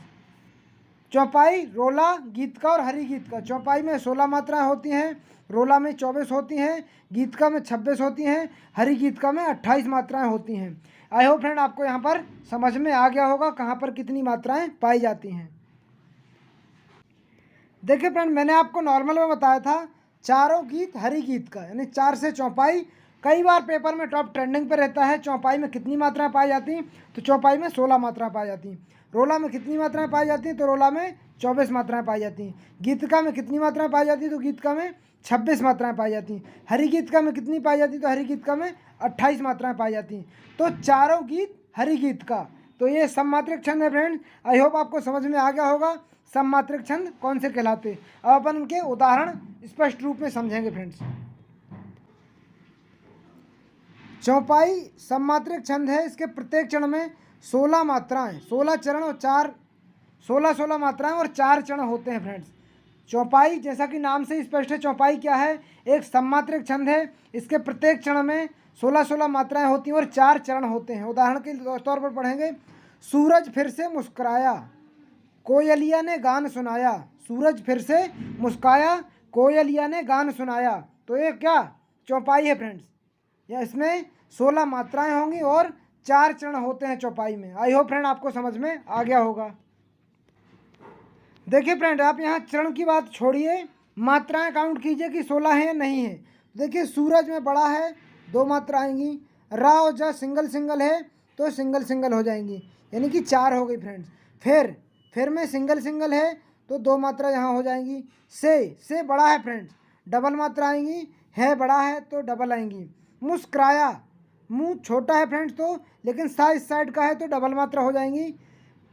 चौपाई रोला गीत का और हरी गीत का। चौपाई में 16 मात्राएं होती हैं, रोला में 24 होती हैं, गीत का में 26 होती हैं, हरी गीत का में 28 मात्राएं होती हैं। आई होप फ्रेंड आपको यहाँ पर समझ में आ गया होगा कहाँ पर कितनी मात्राएं पाई जाती हैं। देखिए फ्रेंड, मैंने आपको नॉर्मल में बताया था चारों गीत हरी गीत का, यानी 4 से चौपाई। कई बार पेपर में टॉप ट्रेंडिंग पे रहता है चौपाई में कितनी मात्राएं पाई जाती, तो चौपाई में 16 मात्राएं पाई जाती। रोला में कितनी मात्राएं पाई जाती हैं, तो रोला में 24 मात्राएं पाई जाती हैं। गीतका में कितनी मात्राएं पाई जाती, तो गीतका में 26 मात्राएं पाई जाती। हरी गीतका में कितनी पाई जाती, तो हरी गीतका में 28 मात्राएं पाई जाती। तो चारों गीत हरी गीत का। तो ये सममात्रिक छंद है फ्रेंड। आई होप आपको समझ में आ गया होगा सममात्रिक छंद कौन से कहलाते। अब अपन उनके उदाहरण स्पष्ट रूप में समझेंगे फ्रेंड्स। चौपाई सममात्रिक छंद है, इसके प्रत्येक चरण में 16 मात्राएं, 16 चरण और 16 मात्राएं और 4 चरण होते हैं फ्रेंड्स। चौपाई जैसा कि नाम से स्पष्ट है, चौपाई क्या है, एक सममात्रिक छंद है। इसके प्रत्येक चरण में 16 मात्राएं होती हैं और 4 चरण होते हैं। उदाहरण के तौर पर पढ़ेंगे, सूरज फिर से मुस्कुराया, कोयलिया ने गान सुनाया। सूरज फिर से मुस्काया, कोयलिया ने गान सुनाया। तो ये क्या चौपाई है फ्रेंड्स। या इसमें 16 मात्राएं होंगी और 4 चरण होते हैं चौपाई में। आई होप फ्रेंड आपको समझ में आ गया होगा। देखिए फ्रेंड, आप यहाँ चरण की बात छोड़िए, मात्राएं काउंट कीजिए कि 16 है या नहीं है। देखिए सूरज में बड़ा है 2 मात्रा आएंगी, रा और जा सिंगल सिंगल है तो सिंगल सिंगल हो जाएंगी, यानी कि 4 हो गई फ्रेंड्स। फिर में सिंगल सिंगल है तो 2 मात्रा यहाँ हो जाएंगी। से बड़ा है फ्रेंड्स, डबल मात्रा आएंगी, है बड़ा है तो डबल आएंगी। मुस्कुराया, मुँह छोटा है फ्रेंड्स तो, लेकिन सा इस साइड का है तो डबल मात्रा हो जाएंगी।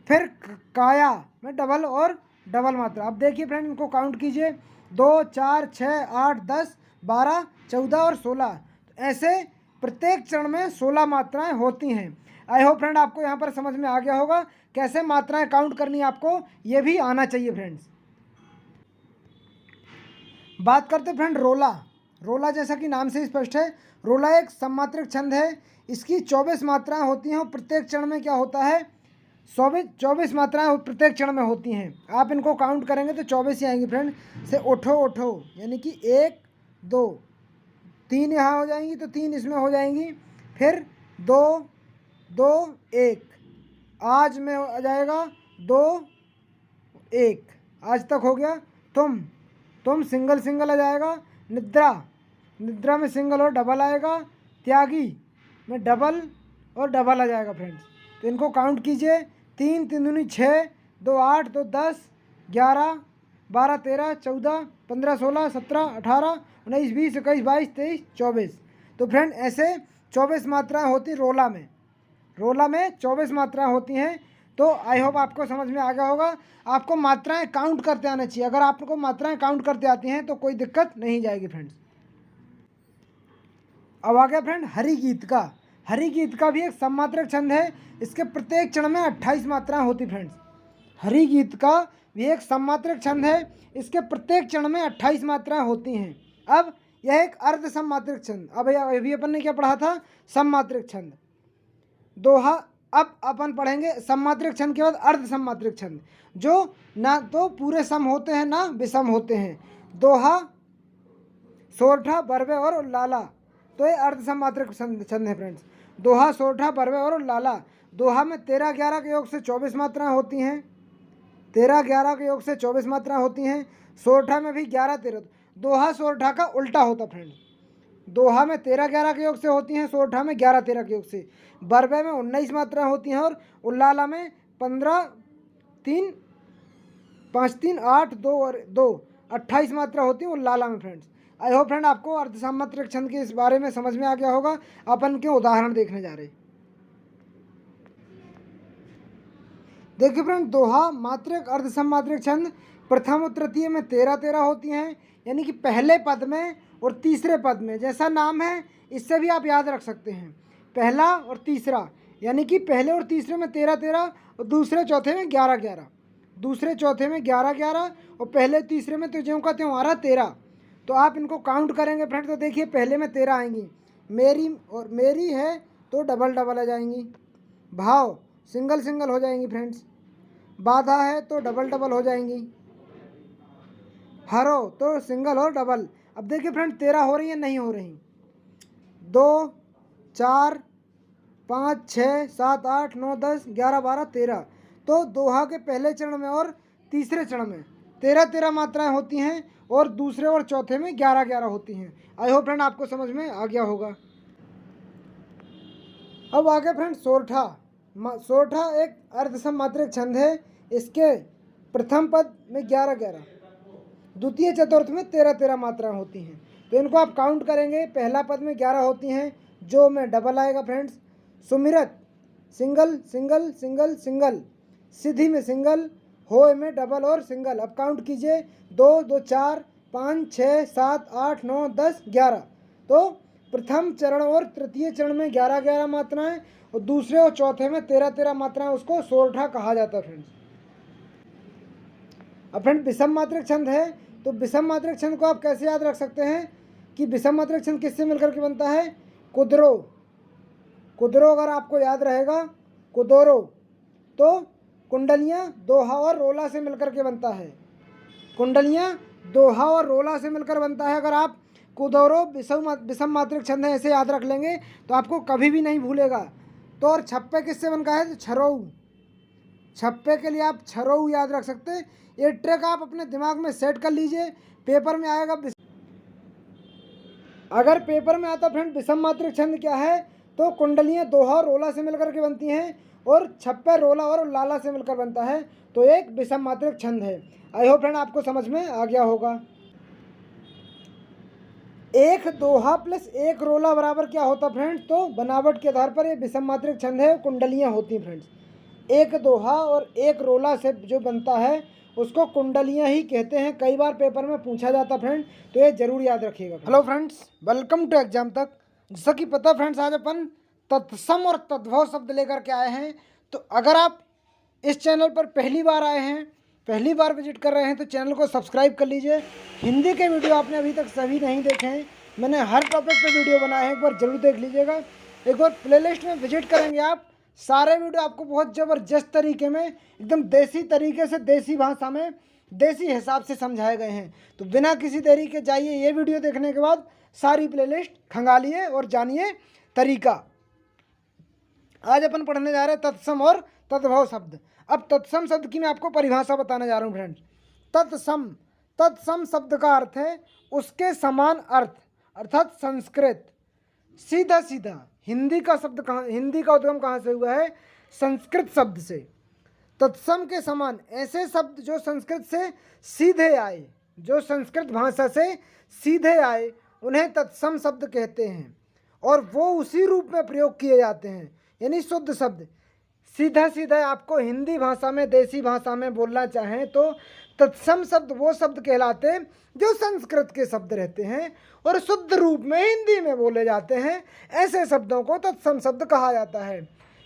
फिर काया में डबल और डबल मात्रा। अब देखिए फ्रेंड, इनको काउंट कीजिए, 2 4 6 8 10 12 14 और 16। ऐसे प्रत्येक चरण में 16 मात्राएं होती हैं। आई होप फ्रेंड आपको यहाँ पर समझ में आ गया होगा कैसे मात्राएं काउंट करनी, आपको ये भी आना चाहिए फ्रेंड्स। बात करते फ्रेंड रोला जैसा कि नाम से स्पष्ट है, रोला एक सममात्रिक छंद है। इसकी 24 मात्राएं होती हैं और प्रत्येक चरण में क्या होता है, 24 मात्राएं प्रत्येक चरण में होती हैं। आप इनको काउंट करेंगे तो 24 ही आएंगी फ्रेंड। से ओठो यानी कि 1 2 3 यहाँ हो जाएंगी तो 3 इसमें हो जाएंगी। फिर 2 2 1, आज में आ जाएगा 2 1, आज तक हो गया। तुम सिंगल सिंगल आ जाएगा। निद्रा में सिंगल और डबल आएगा। त्यागी में डबल और डबल आ जाएगा फ्रेंड्स। तो इनको काउंट कीजिए, 3 3 दूनी 6, 2 8, 2 10, 11 12 13 14 15 16 17 18 19 20 21 22 23 24। तो फ्रेंड ऐसे 24 मात्राएं होती रोला में 24 मात्राएं होती हैं। तो आई होप आपको समझ में आ गया होगा। आपको मात्राएं काउंट करते आना चाहिए। अगर आपको मात्राएं काउंट करते आती हैं तो कोई दिक्कत नहीं जाएगी फ्रेंड्स। अब आ गया फ्रेंड हरी गीत का भी एक सममात्रक छंद है। इसके प्रत्येक चरण में 28 मात्राएं होती फ्रेंड्स। हरी गीत का भी एक सममात्रक छंद है। इसके प्रत्येक चरण में 28 मात्राएं होती हैं। अब यह एक अर्ध सममात्रक छंद। अब अभी अपन ने क्या पढ़ा था, सममात्रक छंद। दोहा। अब अपन पढ़ेंगे सममात्रक छंद के बाद अर्ध सममात्रक छंद, जो ना तो पूरे सम होते हैं ना विषम होते हैं। दोहा, सोरठा, बरवे और लाला। तो ये अर्ध सममात्रक छंद है फ्रेंड्स। दोहा, सोरठा, बरवे और लाला। दोहा में 13 11 के योग से 24 मात्राएं होती हैं। 13 11 के योग से 24 मात्राएं होती हैं। सोरठा में भी 11 13। दोहा सोरठा का उल्टा होता फ्रेंड्स। दोहा में 13 11 के योग से होती हैं, सोरठा में 11 13 के योग से। बरवे में 19 मात्राएं होती हैं और उल्लाला में 15 3 5 3 8 2 और 2 28 मात्रा होती है उल्लाला में फ्रेंड्स। आई होप फ्रेंड आपको अर्धसम्मात्रक छंद के इस बारे में समझ में आ गया होगा। अपन के उदाहरण देखने जा रहे। देखिए फ्रेंड, दोहा मात्रक अर्धसम्मात्रक छंद प्रथम और तृतीय में 13 13 होती हैं, यानी कि पहले पद में और तीसरे पद में। जैसा नाम है इससे भी आप याद रख सकते हैं, पहला और तीसरा, यानी कि पहले और तीसरे में 13 13 और दूसरे चौथे में 11 11। दूसरे चौथे में 11 11 और पहले तीसरे में तो ज्यों का त्यों आ रहा 13। तो आप इनको काउंट करेंगे फ्रेंड तो देखिए पहले में 13 आएंगी। मेरी है तो डबल डबल आ जाएंगी। भाव सिंगल सिंगल हो जाएंगी फ्रेंड्स। बाधा है तो डबल डबल हो जाएंगी, हर हो तो सिंगल और डबल। अब देखिए फ्रेंड 13 हो रही है, नहीं हो रही। 2 4 5 6 7 8 9 10 11 12 13। तो दोहा के पहले चरण में और तीसरे चरण में 13 मात्राएं होती हैं और दूसरे और चौथे में 11 होती हैं। आई होप फ्रेंड आपको समझ में आ गया होगा। अब आगे फ्रेंड सोरठा। सोरठा एक अर्धसम मात्रिक छंद है। इसके प्रथम पद में 11, द्वितीय चतुर्थ में 13 मात्राएं होती हैं। तो इनको आप काउंट करेंगे, पहला पद में 11 होती हैं, जो में डबल आएगा फ्रेंड्स। सुमिरत सिंगल सिंगल सिंगल सिंगल, सिद्धि में सिंगल, होय में डबल और सिंगल। अब काउंट कीजिए, 2 2 4 5 6 7 8 9 10 11। तो प्रथम चरण और तृतीय चरण में 11 मात्राएं और दूसरे और चौथे में 13 मात्राएं, उसको सोरठा कहा जाता है फ्रेंड्स। अब फ्रेंड विषम मात्रिक छंद है, तो विषम मात्रिक छंद को आप कैसे याद रख सकते हैं कि विषम मात्रिक छंद किससे मिलकर के बनता है? कुदरो। कुदरो अगर आपको याद रहेगा, कुदोरो, तो कुंडलियाँ दोहा और रोला से मिलकर के बनता है। कुंडलियाँ दोहा और रोला से मिलकर बनता है। अगर आप कुदोरो विषम मात्रिक छंद है ऐसे याद रख लेंगे तो आपको कभी भी नहीं भूलेगा। तो और छप्पे किससे बनता है? तो छरऊ। छप्पे के लिए आप छरऊ याद रख सकते हैं। ये ट्रिक आप अपने दिमाग में सेट कर लीजिए, पेपर में आएगा। अगर पेपर में आता फ्रेंड विषम मात्रिक छंद क्या है, तो कुंडलियाँ दोहा और रोला से मिलकर के बनती हैं और छप्पे रोला और लाला से मिलकर बनता है। तो एक विषम मात्रिक छंद है। आई होप फ्रेंड आपको समझ में आ गया होगा। एक दोहा प्लस एक रोला बराबर क्या होता फ्रेंड्स? तो बनावट के आधार पर ये विषम मात्रिक छंद है, कुंडलियाँ होती हैं फ्रेंड्स। एक दोहा और एक रोला से जो बनता है उसको कुंडलियाँ ही कहते हैं। कई बार पेपर में पूछा जाता फ्रेंड, तो ये जरूर याद रखिएगा। Hello friends, welcome to exam तक। जैसा कि पता फ्रेंड्स, आज अपन तत्सम और तद्भव शब्द लेकर के आए हैं। तो अगर आप इस चैनल पर पहली बार आए हैं, पहली बार विजिट कर रहे हैं, तो चैनल को सब्सक्राइब कर लीजिए। हिंदी के वीडियो आपने अभी तक सभी नहीं देखे हैं, मैंने हर टॉपिक पे वीडियो बनाए हैं, एक बार जरूर देख लीजिएगा। एक बार प्लेलिस्ट में विजिट करेंगे आप, सारे वीडियो आपको बहुत ज़बरदस्त तरीके में, एकदम देसी तरीके से, देसी भाषा में, देसी हिसाब से समझाए गए हैं। तो बिना किसी देरी के जाइए, ये वीडियो देखने के बाद सारी प्लेलिस्ट खंगालिए और जानिए तरीका। आज अपन पढ़ने जा रहे हैं तत्सम और तद्भव शब्द। अब तत्सम शब्द की मैं आपको परिभाषा बताने जा रहा हूँ फ्रेंड्स। तत्सम, तत्सम शब्द का अर्थ है उसके समान अर्थ, अर्थात संस्कृत। सीधा सीधा हिंदी का शब्द कहाँ, हिंदी का उद्गम कहाँ से हुआ है? संस्कृत शब्द से। तत्सम के समान ऐसे शब्द जो संस्कृत से सीधे आए, जो संस्कृत भाषा से सीधे आए, उन्हें तत्सम शब्द कहते हैं और वो उसी रूप में प्रयोग किए जाते हैं। यानी शुद्ध शब्द, सीधा सीधा आपको हिंदी भाषा में, देसी भाषा में बोलना चाहें तो तत्सम शब्द वो शब्द कहलाते हैं जो संस्कृत के शब्द रहते हैं और शुद्ध रूप में हिंदी में बोले जाते हैं। ऐसे शब्दों को तत्सम शब्द कहा जाता है।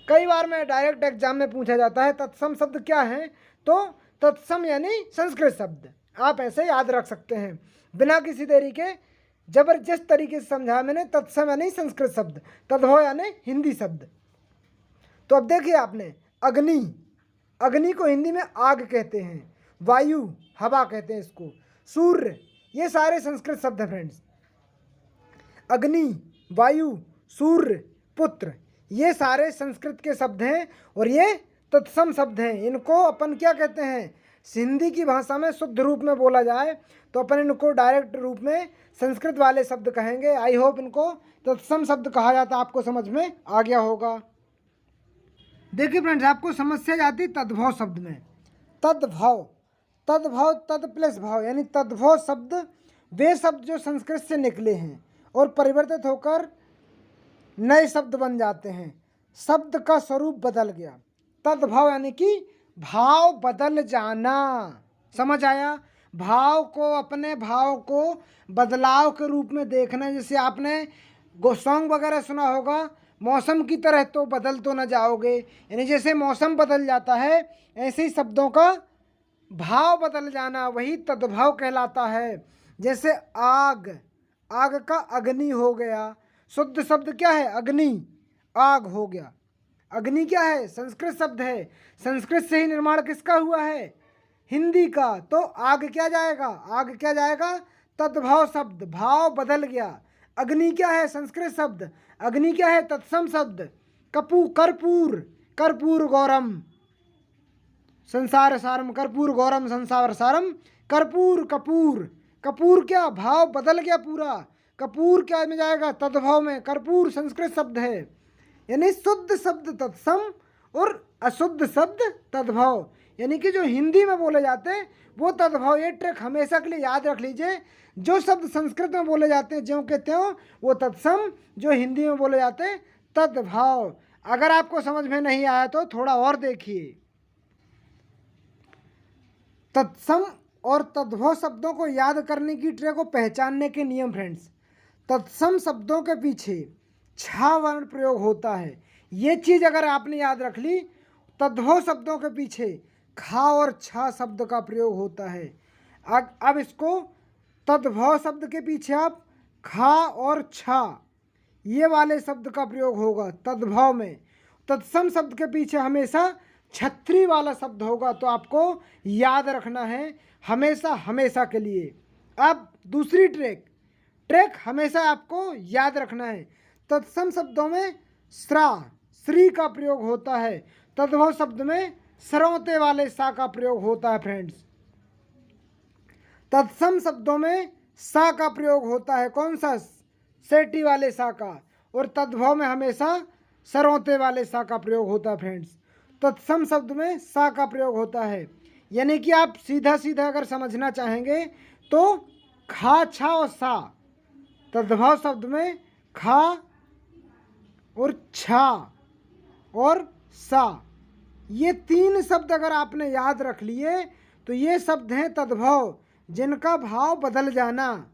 कई बार में डायरेक्ट एग्जाम में पूछा जाता है तत्सम शब्द क्या है, तो तत्सम यानी संस्कृत शब्द, आप ऐसे याद रख सकते हैं। बिना किसी देरी के जबरदस्त तरीके से समझाया मैंने। तत्सम यानी संस्कृत शब्द, तद्भव यानी हिंदी शब्द। तो अब देखिए आपने, अग्नि, अग्नि को हिंदी में आग कहते हैं, वायु हवा कहते हैं इसको, सूर्य, ये सारे संस्कृत शब्द हैं फ्रेंड्स। अग्नि, वायु, सूर्य, पुत्र, ये सारे संस्कृत के शब्द हैं और ये तत्सम शब्द हैं। इनको अपन क्या कहते हैं? हिंदी की भाषा में शुद्ध रूप में बोला जाए तो अपन इनको डायरेक्ट रूप में संस्कृत वाले शब्द कहेंगे। आई होप इनको तत्सम शब्द कहा जाता है, आपको समझ में आ गया होगा। देखिए फ्रेंड्स, आपको समस्या जाती तद्भव शब्द में। तद्भव, तद्भव तद प्लस भाव, यानी तद्भव शब्द वे शब्द जो संस्कृत से निकले हैं और परिवर्तित होकर नए शब्द बन जाते हैं, शब्द का स्वरूप बदल गया। तद्भव यानी कि भाव बदल जाना, समझ आया? भाव को, अपने भाव को बदलाव के रूप में देखना। जैसे आपने सॉन्ग वगैरह सुना होगा, मौसम की तरह तो बदल तो न जाओगे, यानी जैसे मौसम बदल जाता है ऐसे ही शब्दों का भाव बदल जाना, वही तद्भव कहलाता है। जैसे आग, आग का अग्नि हो गया, शुद्ध शब्द क्या है? अग्नि, आग हो गया। अग्नि क्या है? संस्कृत शब्द है। संस्कृत से ही निर्माण किसका हुआ है? हिंदी का। तो आग क्या जाएगा? आग क्या जाएगा? तद्भव शब्द, भाव बदल गया। अग्नि क्या है? संस्कृत शब्द। अग्नि क्या है? तत्सम शब्द। कर्पूर, कर्पूर गौरम संसार सारम, कर्पूर गौरम संसार सारम, कर्पूर कपूर। कपूर क्या? भाव बदल गया पूरा। कपूर क्या में जाएगा? तद्भव में। कर्पूर संस्कृत शब्द है, यानी शुद्ध शब्द तत्सम और अशुद्ध शब्द तद्भव, यानी कि जो हिंदी में बोले जाते हैं वो तद्भव। ये ट्रिक हमेशा के लिए याद रख लीजिए। जो शब्द संस्कृत में बोले जाते हैं ज्यों के त्यों वो तत्सम, जो हिंदी में बोले जाते हैं तद्भव। अगर आपको समझ में नहीं आया तो थोड़ा और देखिए। तत्सम और तद्भव शब्दों को याद करने की ट्रिक को पहचानने के नियम फ्रेंड्स। तत्सम शब्दों के पीछे छा वर्ण प्रयोग होता है, ये चीज़ अगर आपने याद रख ली। तद्भव शब्दों के पीछे खा और छा शब्द का प्रयोग होता है। अब इसको तद्भव शब्द के पीछे आप खा और छा ये वाले शब्द का प्रयोग होगा तद्भव में। तत्सम शब्द के पीछे हमेशा छत्री वाला शब्द होगा, तो आपको याद रखना है हमेशा हमेशा के लिए। अब दूसरी ट्रिक हमेशा आपको याद रखना है। तत्सम शब्दों में श्री का प्रयोग होता है, तद्भव शब्द में सरौते वाले सा का प्रयोग होता है फ्रेंड्स। तत्सम शब्दों में सा का प्रयोग होता है, कौन सा? सेटी वाले सा का। और तद्भव में हमेशा सरौते वाले सा का प्रयोग होता है फ्रेंड्स। तत्सम शब्द में सा का प्रयोग होता है, यानी कि आप सीधा सीधा अगर समझना चाहेंगे तो खा छा और सा। तद्भव शब्द में खा और छा और सा, ये तीन शब्द अगर आपने याद रख लिए तो ये शब्द हैं तद्भव जिनका भाव बदल जाना।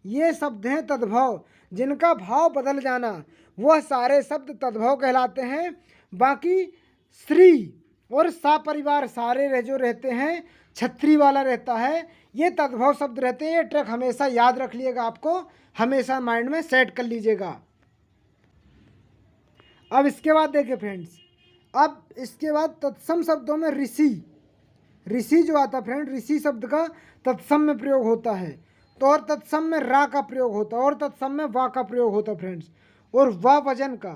ये शब्द हैं तद्भव जिनका भाव बदल जाना, वह सारे शब्द तद्भव कहलाते हैं। बाकी श्री और सा परिवार सारे जो रहते हैं, छत्री वाला रहता है, ये तद्भव शब्द रहते हैं। ये ट्रिक हमेशा याद रख लिएगा, आपको हमेशा माइंड में सेट कर लीजिएगा। अब इसके बाद देखिए फ्रेंड्स, अब इसके बाद तत्सम शब्दों में ऋषि जो आता है फ्रेंड, ऋषि शब्द का तत्सम में प्रयोग होता है। तो और तत्सम में रा का प्रयोग होता है और तत्सम में वा का प्रयोग होता है फ्रेंड्स। और वा वजन का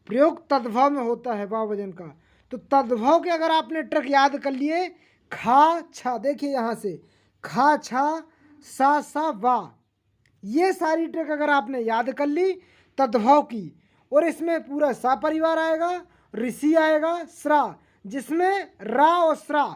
प्रयोग तद्भव में होता है, वा वजन का। तो तद्भव के अगर आपने ट्रिक याद कर लिए, खा छा, देखिए यहाँ से खा छा सा वा, ये सारी ट्रिक अगर आपने याद कर ली तद्भव की, और इसमें पूरा सा परिवार आएगा, ऋषि आएगा, श्रा, जिसमें रा और श्रा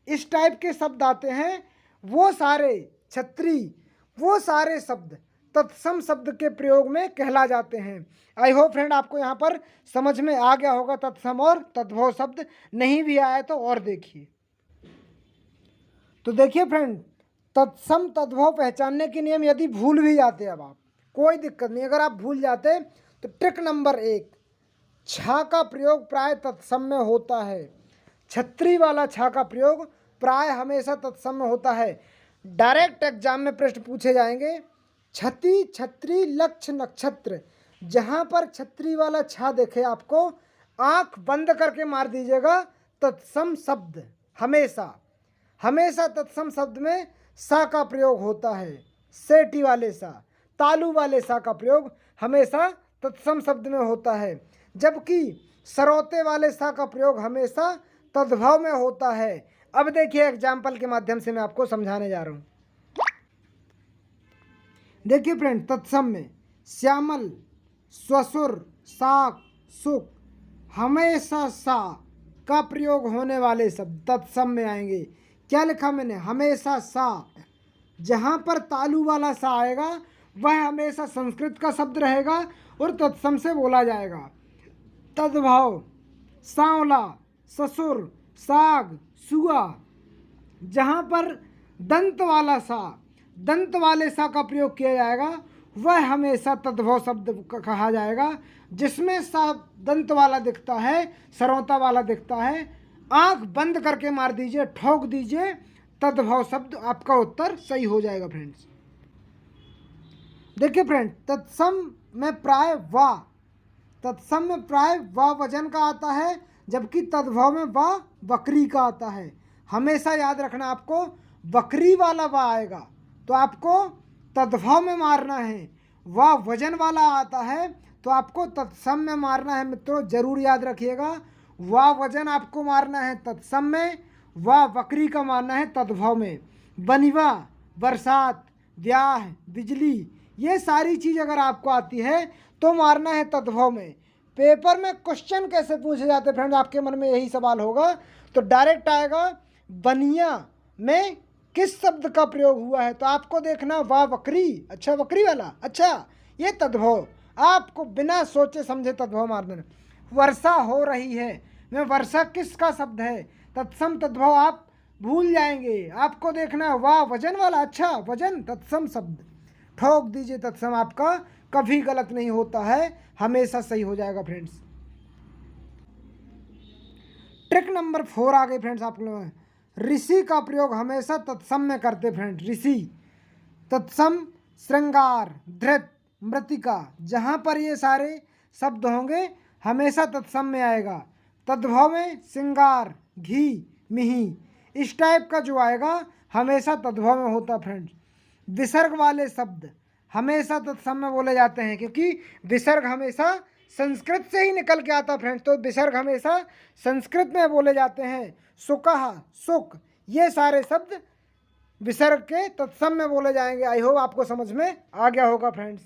इस टाइप के शब्द आते हैं, वो सारे छत्री, वो सारे शब्द तत्सम शब्द के प्रयोग में कहला जाते हैं। आई होप फ्रेंड आपको यहाँ पर समझ में आ गया होगा तत्सम और तद्भव शब्द। नहीं भी आया तो और देखिए। तो देखिए फ्रेंड, तत्सम तद्भव पहचानने के नियम यदि भूल भी जाते, अब आप कोई दिक्कत नहीं, अगर आप भूल जाते तो ट्रिक नंबर 1, छा का प्रयोग प्राय तत्सम में होता है। छत्री वाला छा का प्रयोग प्राय हमेशा तत्सम में होता है। डायरेक्ट एग्जाम में प्रश्न पूछे जाएंगे, छति छत्री लक्ष्य नक्षत्र, जहाँ पर छत्री वाला छा देखे आपको आंख बंद करके मार दीजिएगा तत्सम शब्द। हमेशा तत्सम शब्द में सा का प्रयोग होता है। सेटी वाले सा, तालू वाले सा का प्रयोग हमेशा तत्सम शब्द में होता है, जबकि सरौते वाले सा का प्रयोग हमेशा तद्भव में होता है। अब देखिए एग्जाम्पल के माध्यम से मैं आपको समझाने जा रहा हूँ। देखिए फ्रेंड, तत्सम में श्यामल, स्वसुर, साक, सुख, हमेशा सा का प्रयोग होने वाले शब्द तत्सम में आएंगे। क्या लिखा मैंने? हमेशा सा। जहाँ पर तालू वाला सा आएगा वह हमेशा संस्कृत का शब्द रहेगा और तत्सम से बोला जाएगा। तद्भव, सांवला, ससुर, साग, सुआ, जहाँ पर दंत वाले सा का प्रयोग किया जाएगा वह हमेशा तद्भव शब्द कहा जाएगा। जिसमें सा दंत वाला दिखता है, सरौता वाला दिखता है, आंख बंद करके मार दीजिए, ठोक दीजिए, तद्भव शब्द, आपका उत्तर सही हो जाएगा फ्रेंड्स। देखिए फ्रेंड, तत्सम में प्राय वा तत्सम में प्राय व वजन का आता है, जबकि तद्भव में व वक्री का आता है। हमेशा याद रखना आपको वक्री वाला व आएगा तो आपको तद्भव में मारना है, व वजन वाला आता है तो आपको तत्सम में मारना है। मित्रों जरूर याद रखिएगा, व वजन आपको मारना है तत्सम में, व वक्री का मारना है तद्भव में। बनिवा, बरसात, ब्याह, बिजली, ये सारी चीज़ अगर आपको आती है तो मारना है तद्भव में। पेपर में क्वेश्चन कैसे पूछे जाते हैं फ्रेंड्स, आपके मन में यही सवाल होगा तो डायरेक्ट आएगा बनिया में किस शब्द का प्रयोग हुआ है, तो आपको देखना वाह वक्री, अच्छा वक्री वाला, अच्छा ये तद्भव, आपको बिना सोचे समझे तद्भव मार देना। वर्षा हो रही है में वर्षा किसका शब्द है, तत्सम तद्भव आप भूल जाएंगे, आपको देखना वाह वजन वाला, अच्छा वजन तत्सम शब्द ठोक दीजिए तत्सम, आपका कभी गलत नहीं होता है, हमेशा सही हो जाएगा फ्रेंड्स। ट्रिक नंबर 4 आ गई फ्रेंड्स आप लोग। ऋषि का प्रयोग हमेशा तत्सम में करते फ्रेंड्स। ऋषि, तत्सम, श्रृंगार, धृत, मृतिका, जहाँ पर ये सारे शब्द होंगे हमेशा तत्सम में आएगा। तद्भव में श्रृंगार, घी, मिही, इस टाइप का जो आएगा हमेशा तद्भव में होता फ्रेंड्स। विसर्ग वाले शब्द हमेशा तत्सम में बोले जाते हैं, क्योंकि विसर्ग हमेशा संस्कृत से ही निकल के आता फ्रेंड्स, तो विसर्ग हमेशा संस्कृत में बोले जाते हैं। सुकह, सुख, ये सारे शब्द विसर्ग के तत्सम में बोले जाएंगे। आई होप आपको समझ में आ गया होगा फ्रेंड्स।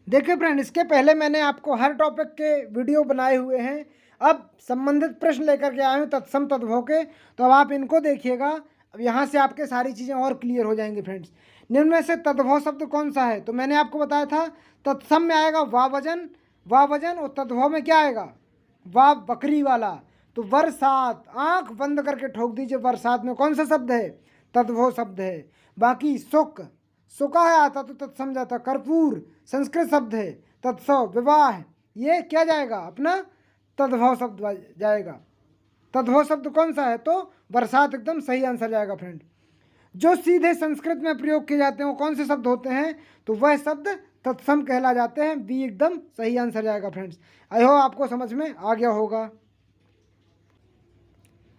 देखिए फ्रेंड, इसके पहले मैंने आपको हर टॉपिक के वीडियो बनाए हुए हैं, अब संबंधित प्रश्न लेकर के आए हूँ तत्सम तद्भव के, तो अब आप इनको देखिएगा, अब यहाँ से आपके सारी चीज़ें और क्लियर हो जाएंगी फ्रेंड्स। निम्न में से तद्भव शब्द कौन सा है, तो मैंने आपको बताया था तत्सम में आएगा वा वजन, वा वजन, और तद्भव में क्या आएगा वा बकरी वाला। तो बरसात, आंख बंद करके ठोक दीजिए, बरसात में कौन सा शब्द है, तद्भव शब्द है। बाकी सुख, सुखा है आता तो तत्सम जाता। कर्पूर संस्कृत शब्द है, तत्सव। विवाह, ये क्या जाएगा अपना तद्भव शब्द जाएगा। तद्भव शब्द कौन सा है, तो बरसात एकदम सही आंसर जाएगा फ्रेंड। जो सीधे संस्कृत में प्रयोग किए जाते हैं वो कौन से शब्द होते हैं, तो वह शब्द तत्सम कहला जाते हैं। बी एकदम सही आंसर जाएगा फ्रेंड्स। आई होप आपको समझ में आ गया होगा।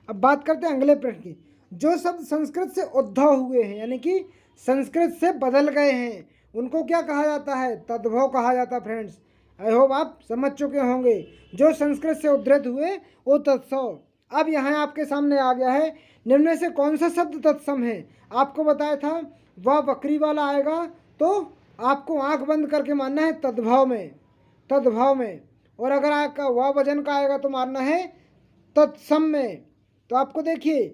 अब बात करते हैं अगले प्रश्न की। जो शब्द संस्कृत से उद्भव हुए हैं, यानी कि संस्कृत से बदल गए हैं, उनको क्या कहा जाता है, तद्भव कहा जाता है फ्रेंड्स। आई होप आप समझ चुके होंगे। जो संस्कृत से उद्धृत हुए वो तत्सव। अब यहाँ आपके सामने आ गया है, निम्न में से कौन सा शब्द तत्सम है। आपको बताया था वह बकरी वाला आएगा, तो आपको आंख बंद करके मानना है तद्भव में, तद्भव में। और अगर आपका वह वजन का आएगा तो मारना है तत्सम में। तो आपको देखिए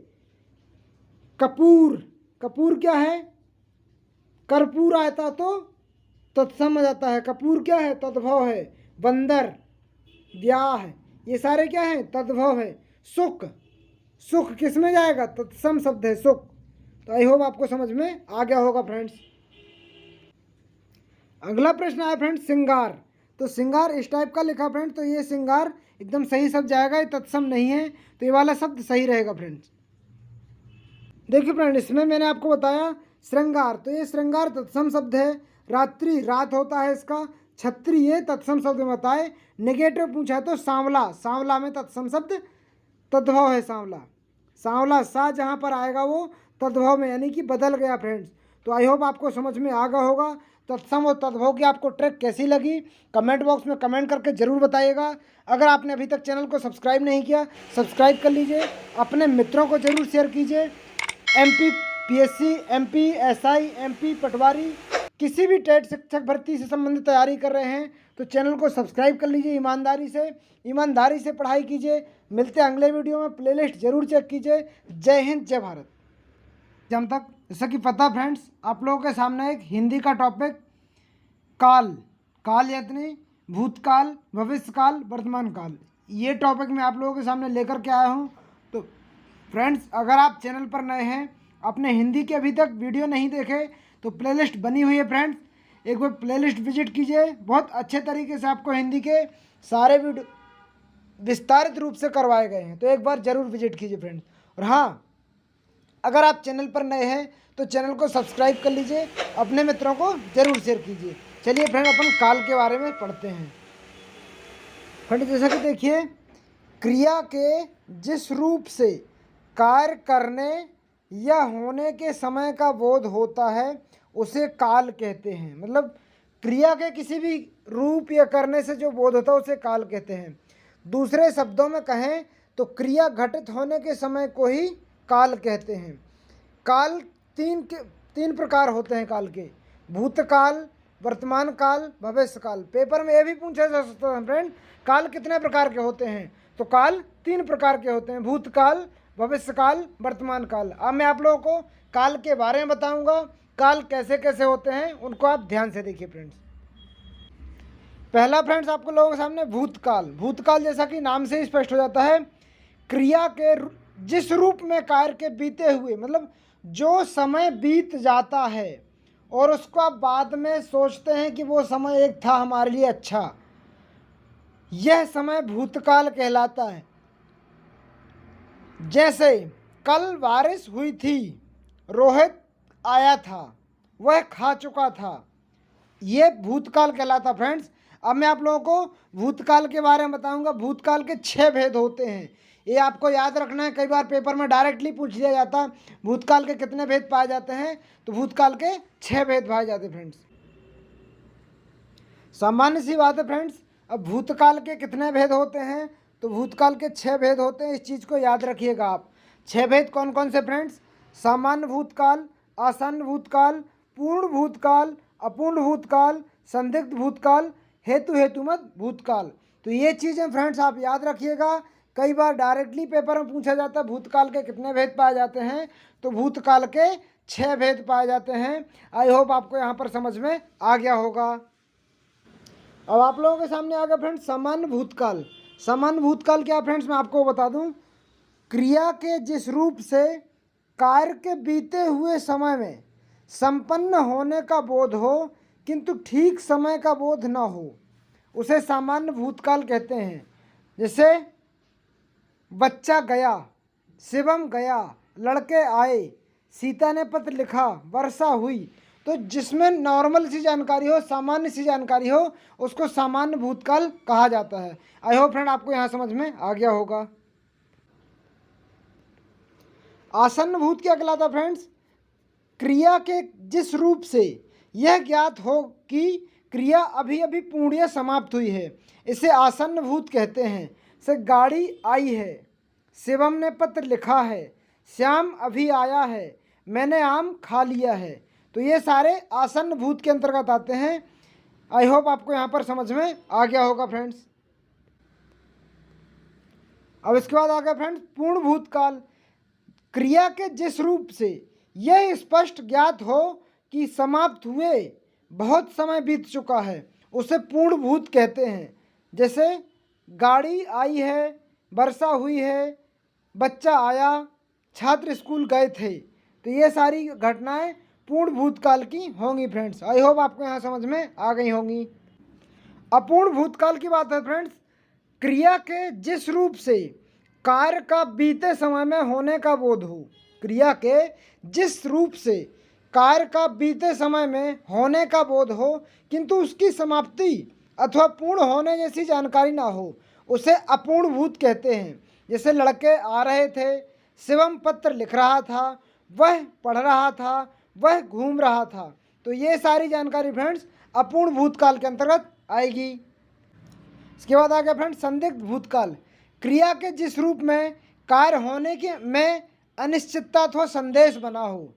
कपूर, कपूर क्या है, कर्पूर आता तो तत्सम आ जाता है। कपूर क्या है, तद्भव है। बंदर, ब्याह, ये सारे क्या हैं, तद्भव है। सुख, सुख किस में जाएगा, तत्सम शब्द है सुख। तो आई होप आपको समझ में आ गया होगा फ्रेंड्स। अगला प्रश्न आया फ्रेंड्स श्रृंगार। तो श्रृंगार इस टाइप का लिखा फ्रेंड्स, तो ये श्रृंगार एकदम सही शब्द जाएगा, ये तत्सम नहीं है, तो ये वाला शब्द सही रहेगा फ्रेंड्स। देखिए फ्रेंड, इसमें मैंने आपको बताया श्रृंगार, तो ये श्रृंगार तत्सम शब्द है। रात्रि, रात होता है इसका। छत्री, ये तत्सम शब्द में बताए। नेगेटिव पूछा है तो सांवला, सांवला में तत्सम शब्द तद्भव है सांवला। सांवला सा जहाँ पर आएगा वो तद्भव में, यानी कि बदल गया फ्रेंड्स। तो आई होप आपको समझ में आ गया होगा। तत्सम और तद्भव की आपको ट्रिक कैसी लगी कमेंट बॉक्स में कमेंट करके ज़रूर बताइएगा। अगर आपने अभी तक चैनल को सब्सक्राइब नहीं किया सब्सक्राइब कर लीजिए, अपने मित्रों को ज़रूर शेयर कीजिए। MP PSC, MP SI, MP पटवारी, किसी भी टेट शिक्षक भर्ती से संबंधित तैयारी कर रहे हैं तो चैनल को सब्सक्राइब कर लीजिए। ईमानदारी से पढ़ाई कीजिए। मिलते हैं अगले वीडियो में, प्लेलिस्ट ज़रूर चेक कीजिए। जय हिंद, जय भारत। जब तक जैसा कि पता फ्रेंड्स, आप लोगों के सामने एक हिंदी का टॉपिक काल, काल यानी भूतकाल, भविष्यकाल, वर्तमान काल, ये टॉपिक मैं आप लोगों के सामने लेकर के आया हूँ। तो फ्रेंड्स, अगर आप चैनल पर नए हैं, आपने हिंदी के अभी तक वीडियो नहीं देखे तो प्लेलिस्ट बनी हुई है फ्रेंड्स, एक बार प्लेलिस्ट विजिट कीजिए। बहुत अच्छे तरीके से आपको हिंदी के सारे वीडियो विस्तारित रूप से करवाए गए हैं, तो एक बार ज़रूर विजिट कीजिए फ्रेंड्स। और हाँ, अगर आप चैनल पर नए हैं तो चैनल को सब्सक्राइब कर लीजिए, अपने मित्रों को ज़रूर शेयर कीजिए। चलिए फ्रेंड, अपन काल के बारे में पढ़ते हैं। फ्रेंड जैसा कि देखिए, क्रिया के जिस रूप से कार्य करने या होने के समय का बोध होता है उसे काल कहते हैं। मतलब क्रिया के किसी भी रूप या करने से जो बोध होता है उसे काल कहते हैं। दूसरे शब्दों में कहें तो क्रिया घटित होने के समय को ही काल कहते हैं। काल तीन प्रकार होते हैं काल के, भूतकाल, वर्तमान काल, भविष्य काल। पेपर में यह भी पूछा जा सकता है फ्रेंड, काल कितने प्रकार के होते हैं? तो काल 3 प्रकार के होते हैं, भूतकाल, भविष्य काल, वर्तमान काल। अब मैं आप लोगों को काल के बारे में बताऊंगा, काल कैसे कैसे होते हैं उनको आप ध्यान से देखिए फ्रेंड्स। पहला फ्रेंड्स आपको लोगों के सामने भूतकाल। भूतकाल जैसा कि नाम से ही स्पष्ट हो जाता है, क्रिया के जिस रूप में कार्य के बीते हुए, मतलब जो समय बीत जाता है और उसको आप बाद में सोचते हैं कि वो समय एक था हमारे लिए अच्छा, यह समय भूतकाल कहलाता है। जैसे कल बारिश हुई थी, रोहित आया था, वह खा चुका था, ये भूतकाल कहलाता फ्रेंड्स। अब मैं आप लोगों को भूतकाल के बारे में बताऊंगा। भूतकाल के 6 भेद होते हैं, ये आपको याद रखना है। कई बार पेपर में डायरेक्टली पूछ लिया जाता है भूतकाल के कितने भेद पाए जाते हैं, तो भूतकाल के 6 भेद पाए जाते हैं फ्रेंड्स। सामान्य सी बात है फ्रेंड्स। अब भूतकाल के कितने भेद होते हैं, तो भूतकाल के 6 भेद होते हैं। इस चीज़ को याद रखिएगा आप। 6 भेद कौन कौन से फ्रेंड्स? सामान्य भूतकाल, आसन्न भूतकाल, पूर्ण भूतकाल, अपूर्ण भूतकाल, संदिग्ध भूतकाल, हेतुमत भूतकाल। तो ये चीज़ें फ्रेंड्स आप याद रखिएगा। कई बार डायरेक्टली पेपर में पूछा जाता है भूतकाल के कितने भेद पाए जाते हैं, तो भूतकाल के 6 भेद पाए जाते हैं। आई होप आपको यहाँ पर समझ में आ गया होगा। अब आप लोगों के सामने आ गया फ्रेंड्स सामान्य भूतकाल। सामान्य भूतकाल क्या फ्रेंड्स, मैं आपको बता दूं, क्रिया के जिस रूप से कार्य के बीते हुए समय में संपन्न होने का बोध हो किंतु ठीक समय का बोध न हो, उसे सामान्य भूतकाल कहते हैं। जैसे बच्चा गया, शिवम गया, लड़के आए, सीता ने पत्र लिखा, वर्षा हुई। तो जिसमें नॉर्मल सी जानकारी हो, सामान्य सी जानकारी हो, उसको सामान्य भूतकाल कहा जाता है। आई होप फ्रेंड आपको यहाँ समझ में आ गया होगा। आसन्न भूत क्या कहलाता फ्रेंड्स? क्रिया के जिस रूप से यह ज्ञात हो कि क्रिया अभी अभी पूर्णतः समाप्त हुई है, इसे आसन्न भूत कहते हैं। से गाड़ी आई है, शिवम ने पत्र लिखा है, श्याम अभी आया है, मैंने आम खा लिया है। तो ये सारे आसन्न भूत के अंतर्गत आते हैं। आई होप आपको यहाँ पर समझ में आ गया होगा फ्रेंड्स। अब इसके बाद आ गया फ्रेंड्स पूर्ण भूतकाल। क्रिया के जिस रूप से यह स्पष्ट ज्ञात हो कि समाप्त हुए बहुत समय बीत चुका है, उसे पूर्ण भूत कहते हैं। जैसे गाड़ी आई है, वर्षा हुई है, बच्चा आया, छात्र स्कूल गए थे। तो ये सारी घटनाएं पूर्ण भूतकाल की होंगी फ्रेंड्स। आई होप आपको यहाँ समझ में आ गई होंगी। अपूर्ण भूतकाल की बात है फ्रेंड्स, क्रिया के जिस रूप से कार्य का बीते समय में होने का बोध हो। क्रिया के जिस रूप से कार्य का बीते समय में होने का बोध हो किंतु उसकी समाप्ति अथवा पूर्ण होने जैसी जानकारी ना हो, उसे अपूर्ण भूत कहते हैं। जैसे लड़के आ रहे थे, शिवम पत्र लिख रहा था, वह पढ़ रहा था, वह घूम रहा था। तो ये सारी जानकारी फ्रेंड्स अपूर्ण भूतकाल के अंतर्गत आएगी। इसके बाद आ गया फ्रेंड्स संदिग्ध भूतकाल। क्रिया के जिस रूप में कार्य होने के में अनिश्चितता अथवा संदेश बना हो।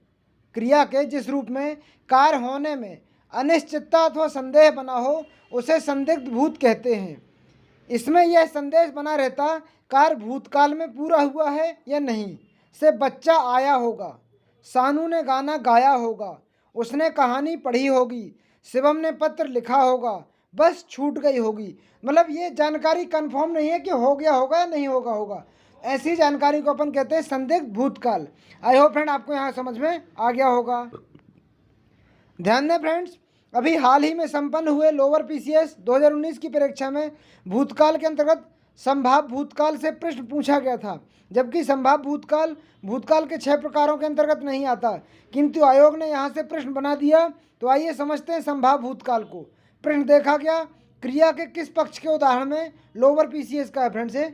क्रिया के जिस रूप में कार्य होने में अनिश्चितता अथवा संदेह बना हो, उसे संदिग्ध भूत कहते हैं। इसमें यह संदेश बना रहता कार्य भूतकाल में पूरा हुआ है या नहीं। से बच्चा आया होगा, सानू ने गाना गाया होगा, उसने कहानी पढ़ी होगी, शिवम ने पत्र लिखा होगा, बस छूट गई होगी। मतलब ये जानकारी कंफर्म नहीं है कि हो गया होगा या नहीं होगा। ऐसी जानकारी को अपन कहते हैं संदिग्ध भूतकाल। आई होप फ्रेंड आपको यहाँ समझ में आ गया होगा। ध्यान दें फ्रेंड्स, अभी हाल ही में संपन्न हुए लोअर पीसीएस 2019 की परीक्षा में भूतकाल के अंतर्गत संभाव्य भूतकाल से प्रश्न पूछा गया था। जबकि संभाव्य भूतकाल भूतकाल के 6 प्रकारों के अंतर्गत नहीं आता, किंतु आयोग ने यहाँ से प्रश्न बना दिया। तो आइए समझते हैं संभाव्य भूतकाल को। प्रश्न देखा गया, क्रिया के किस पक्ष के उदाहरण में लोअर पीसीएस का है फ्रेंड्स ये?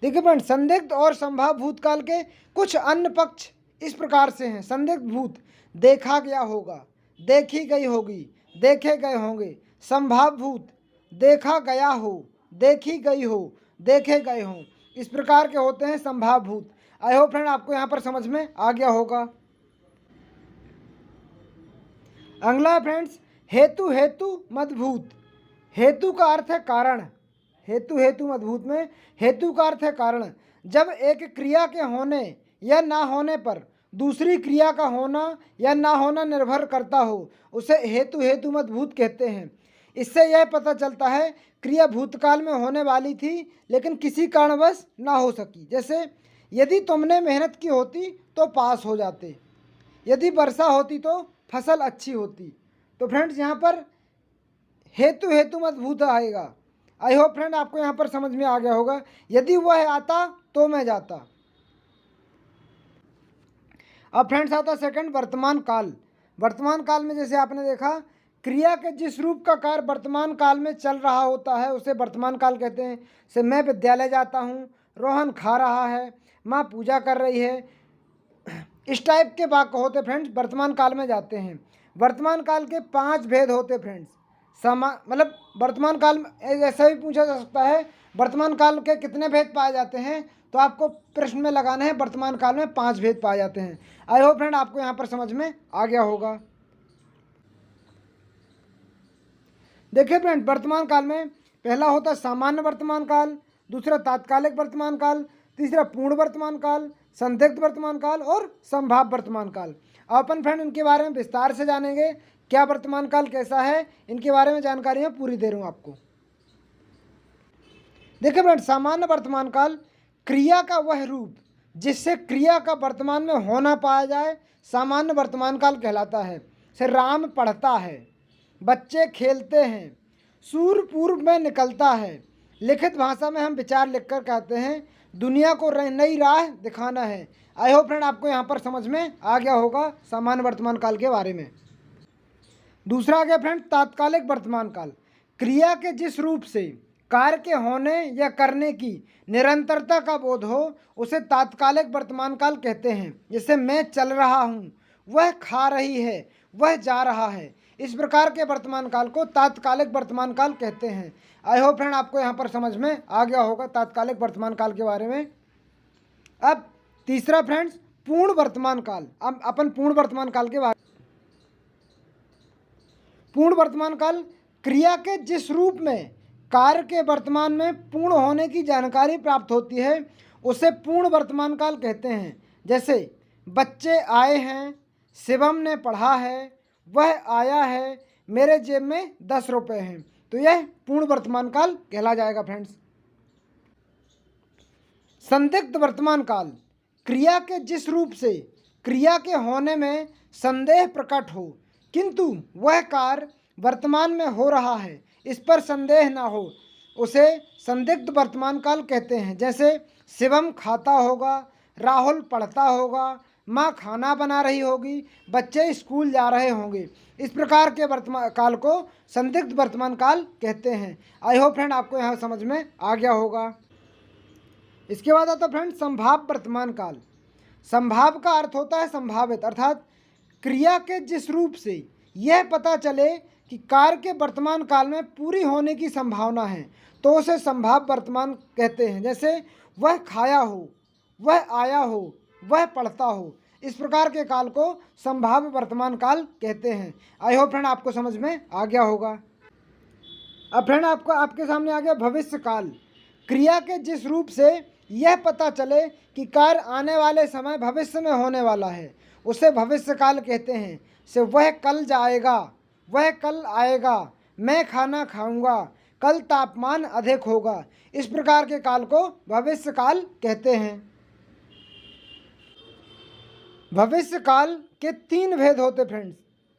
देखिए फ्रेंड्स, संदिग्ध और संभाव्य भूतकाल के कुछ अन्य पक्ष इस प्रकार से हैं। संदिग्ध भूत, देखा गया होगा, देखी गई होगी, देखे गए होंगे। संभाव्य भूत, देखा गया हो, देखी गई हो, देखे गए हों। इस प्रकार के होते हैं संभाव्य भूत। आई होप फ्रेंड आपको यहाँ पर समझ में आ गया होगा। अगला है फ्रेंड्स हेतु हेतु मदभूत। हेतु का अर्थ है कारण। हेतु हेतु मदभूत में हेतु का अर्थ है कारण। जब एक क्रिया के होने या ना होने पर दूसरी क्रिया का होना या ना होना निर्भर करता हो, उसे हेतु हेतु मदभूत कहते हैं। इससे यह पता चलता है क्रिया भूतकाल में होने वाली थी लेकिन किसी कारणवश ना हो सकी। जैसे यदि तुमने मेहनत की होती तो पास हो जाते, यदि वर्षा होती तो फसल अच्छी होती। तो फ्रेंड्स यहाँ पर हेतु हेतु मदभूत आएगा। आई होप फ्रेंड आपको यहाँ पर समझ में आ गया होगा। यदि वह आता तो मैं जाता। अब फ्रेंड्स आता सेकंड वर्तमान काल। वर्तमान काल में जैसे आपने देखा क्रिया के जिस रूप का कार्य वर्तमान काल में चल रहा होता है उसे वर्तमान काल कहते हैं। जैसे मैं विद्यालय जाता हूँ, रोहन खा रहा है, माँ पूजा कर रही है। इस टाइप के वाक्य होते फ्रेंड्स वर्तमान काल में जाते हैं। वर्तमान काल के 5 भेद होते फ्रेंड्स। मतलब वर्तमान काल में ऐसा भी पूछा जा सकता है वर्तमान काल के कितने भेद पाए जाते हैं, तो आपको प्रश्न में लगाना है वर्तमान काल में 5 भेद पाए जाते हैं। आई होप फ्रेंड आपको यहाँ पर समझ में आ गया होगा। देखिए फ्रेंड वर्तमान काल में पहला होता है सामान्य वर्तमान काल, दूसरा तात्कालिक वर्तमान काल, तीसरा पूर्ण वर्तमान काल, संदिग्ध वर्तमान काल और संभाव्य वर्तमान काल। अपन फ्रेंड इनके बारे में विस्तार से जानेंगे। क्या वर्तमान काल कैसा है, इनके बारे में जानकारी मैं पूरी दे रहा हूँ आपको। देखिए फ्रेंड सामान्य वर्तमान काल क्रिया का वह रूप जिससे क्रिया का वर्तमान में होना पाया जाए सामान्य वर्तमान काल कहलाता है। जैसे राम पढ़ता है, बच्चे खेलते हैं, सूर्य पूर्व में निकलता है। लिखित भाषा में हम विचार लिखकर कहते हैं दुनिया को नई राह दिखाना है। आई होप फ्रेंड आपको यहाँ पर समझ में आ गया होगा सामान्य वर्तमान काल के बारे में। दूसरा आ गया फ्रेंड तात्कालिक वर्तमान काल। क्रिया के जिस रूप से कार्य के होने या करने की निरंतरता का बोध हो उसे तात्कालिक वर्तमान काल कहते हैं। जैसे मैं चल रहा हूँ, वह खा रही है, वह जा रहा है। इस प्रकार के वर्तमान काल को तात्कालिक वर्तमान काल कहते हैं। आई होप फ्रेंड आपको यहाँ पर समझ में आ गया होगा तात्कालिक वर्तमान काल के बारे में। अब तीसरा फ्रेंड्स पूर्ण वर्तमान काल। अब अपन पूर्ण वर्तमान काल के बारे। पूर्ण वर्तमान काल क्रिया के जिस रूप में कार्य के वर्तमान में पूर्ण होने की जानकारी प्राप्त होती है उसे पूर्ण वर्तमान काल कहते हैं। जैसे बच्चे आए हैं, शिवम ने पढ़ा है, वह आया है, मेरे जेब में 10 रुपये हैं। तो यह पूर्ण वर्तमान काल कहला जाएगा फ्रेंड्स। संदिग्ध वर्तमान काल क्रिया के जिस रूप से क्रिया के होने में संदेह प्रकट हो किंतु वह कार्य वर्तमान में हो रहा है इस पर संदेह ना हो उसे संदिग्ध वर्तमान काल कहते हैं। जैसे शिवम खाता होगा, राहुल पढ़ता होगा, माँ खाना बना रही होगी, बच्चे स्कूल जा रहे होंगे। इस प्रकार के वर्तमान काल को संदिग्ध वर्तमान काल कहते हैं। आई होप फ्रेंड आपको यहाँ समझ में आ गया होगा। इसके बाद आता फ्रेंड संभाव्य वर्तमान काल। संभाव्य का अर्थ होता है संभावित, अर्थात क्रिया के जिस रूप से यह पता चले कि कार्य के वर्तमान काल में पूरी होने की संभावना है तो उसे संभाव्य वर्तमान कहते हैं। जैसे वह खाया हो, वह आया हो, वह पढ़ता हो। इस प्रकार के काल को संभाव्य वर्तमान काल कहते हैं। आई होप फ्रेंड आपको समझ में आ गया होगा। अब फ्रेंड आपको आपके सामने आ गया भविष्य काल। क्रिया के जिस रूप से यह पता चले कि कार्य आने वाले समय भविष्य में होने वाला है उसे भविष्य काल कहते हैं। से वह कल जाएगा, वह कल आएगा, मैं खाना खाऊंगा, कल तापमान अधिक होगा। इस प्रकार के काल को भविष्य काल कहते हैं। भविष्य काल के 3 भेद होते फ्रेंड्स।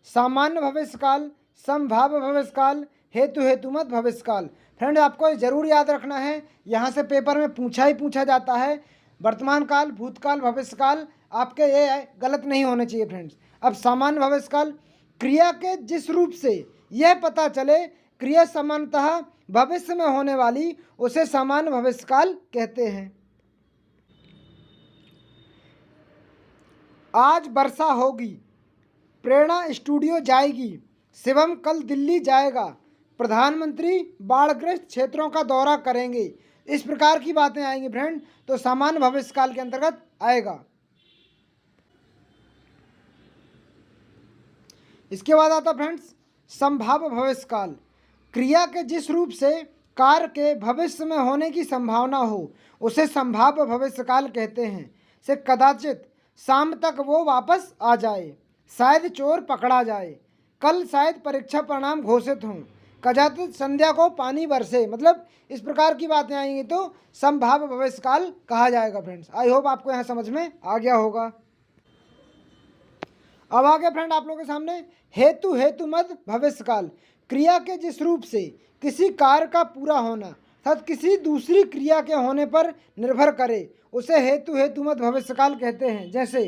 सामान्य भविष्य काल, संभाव्य भविष्य काल, हेतु हेतुमत भविष्य काल। फ्रेंड आपको ज़रूर याद रखना है, यहाँ से पेपर में पूछा जाता है वर्तमान काल, भूतकाल, भविष्य काल। आपके ये गलत नहीं होने चाहिए फ्रेंड्स। अब सामान्य भविष्य काल क्रिया के जिस रूप से यह पता चले क्रिया सामान्यतः भविष्य में होने वाली उसे सामान्य भविष्यकाल कहते हैं। आज वर्षा होगी, प्रेरणा स्टूडियो जाएगी, शिवम कल दिल्ली जाएगा, प्रधानमंत्री बाढ़ग्रस्त क्षेत्रों का दौरा करेंगे। इस प्रकार की बातें आएंगी फ्रेंड, तो सामान्य भविष्यकाल के अंतर्गत आएगा। इसके बाद आता फ्रेंड्स संभाव्य भविष्यकाल। क्रिया के जिस रूप से कार्य के भविष्य में होने की संभावना हो उसे संभाव्य भविष्यकाल कहते हैं। से कदाचित शाम तक वो वापस आ जाए, शायद चोर पकड़ा जाए, कल शायद परीक्षा परिणाम घोषित हों, कदाचित संध्या को पानी बरसे। मतलब इस प्रकार की बातें आएंगी तो संभाव्य भविष्यकाल कहा जाएगा फ्रेंड्स। आई होप आपको यहाँ समझ में आ गया होगा। अब आगे फ्रेंड आप लोगों के सामने हेतु मद भविष्यकाल। क्रिया के जिस रूप से किसी कार्य का पूरा होना अर्थात किसी दूसरी क्रिया के होने पर निर्भर करे उसे हेतु मद भविष्यकाल कहते हैं। जैसे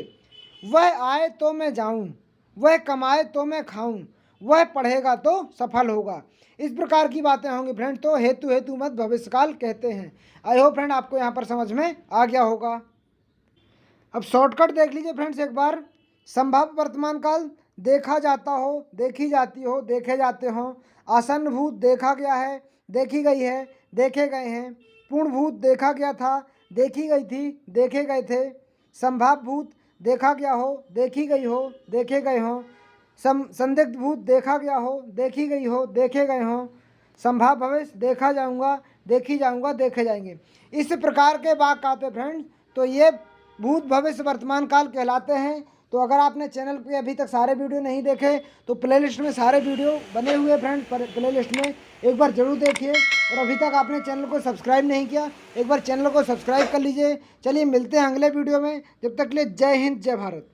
वह आए तो मैं जाऊं, वह कमाए तो मैं खाऊं, वह पढ़ेगा तो सफल होगा। इस प्रकार की बातें होंगी फ्रेंड, तो हेतु मद भविष्यकाल कहते हैं। आई होप फ्रेंड आपको यहाँ पर समझ में आ गया होगा। अब शॉर्टकट देख लीजिए फ्रेंड्स एक बार। संभाव्य वर्तमान काल देखा जाता हो, देखी जाती हो, देखे जाते हों। आसन्न भूत देखा गया है, देखी गई है, देखे गए हैं। पूर्ण भूत देखा गया था, देखी गई थी, देखे गए थे। संभाव्य भूत देखा गया हो, देखी गई हो, देखे गए हों। संदिग्ध भूत देखा गया हो, देखी गई हो, देखे गए हों। संभाव्य भविष्य देखा जाऊंगा, देखी जाऊंगा, देखे जाएंगे। इस प्रकार के वाक्य आते फ्रेंड्स, तो ये भूत भविष्य वर्तमान काल कहलाते हैं। तो अगर आपने चैनल पे अभी तक सारे वीडियो नहीं देखे तो प्लेलिस्ट में सारे वीडियो बने हुए फ्रेंड, प्लेलिस्ट में एक बार ज़रूर देखिए। और अभी तक आपने चैनल को सब्सक्राइब नहीं किया, एक बार चैनल को सब्सक्राइब कर लीजिए। चलिए मिलते हैं अगले वीडियो में, जब तक के लिए जय हिंद जय भारत।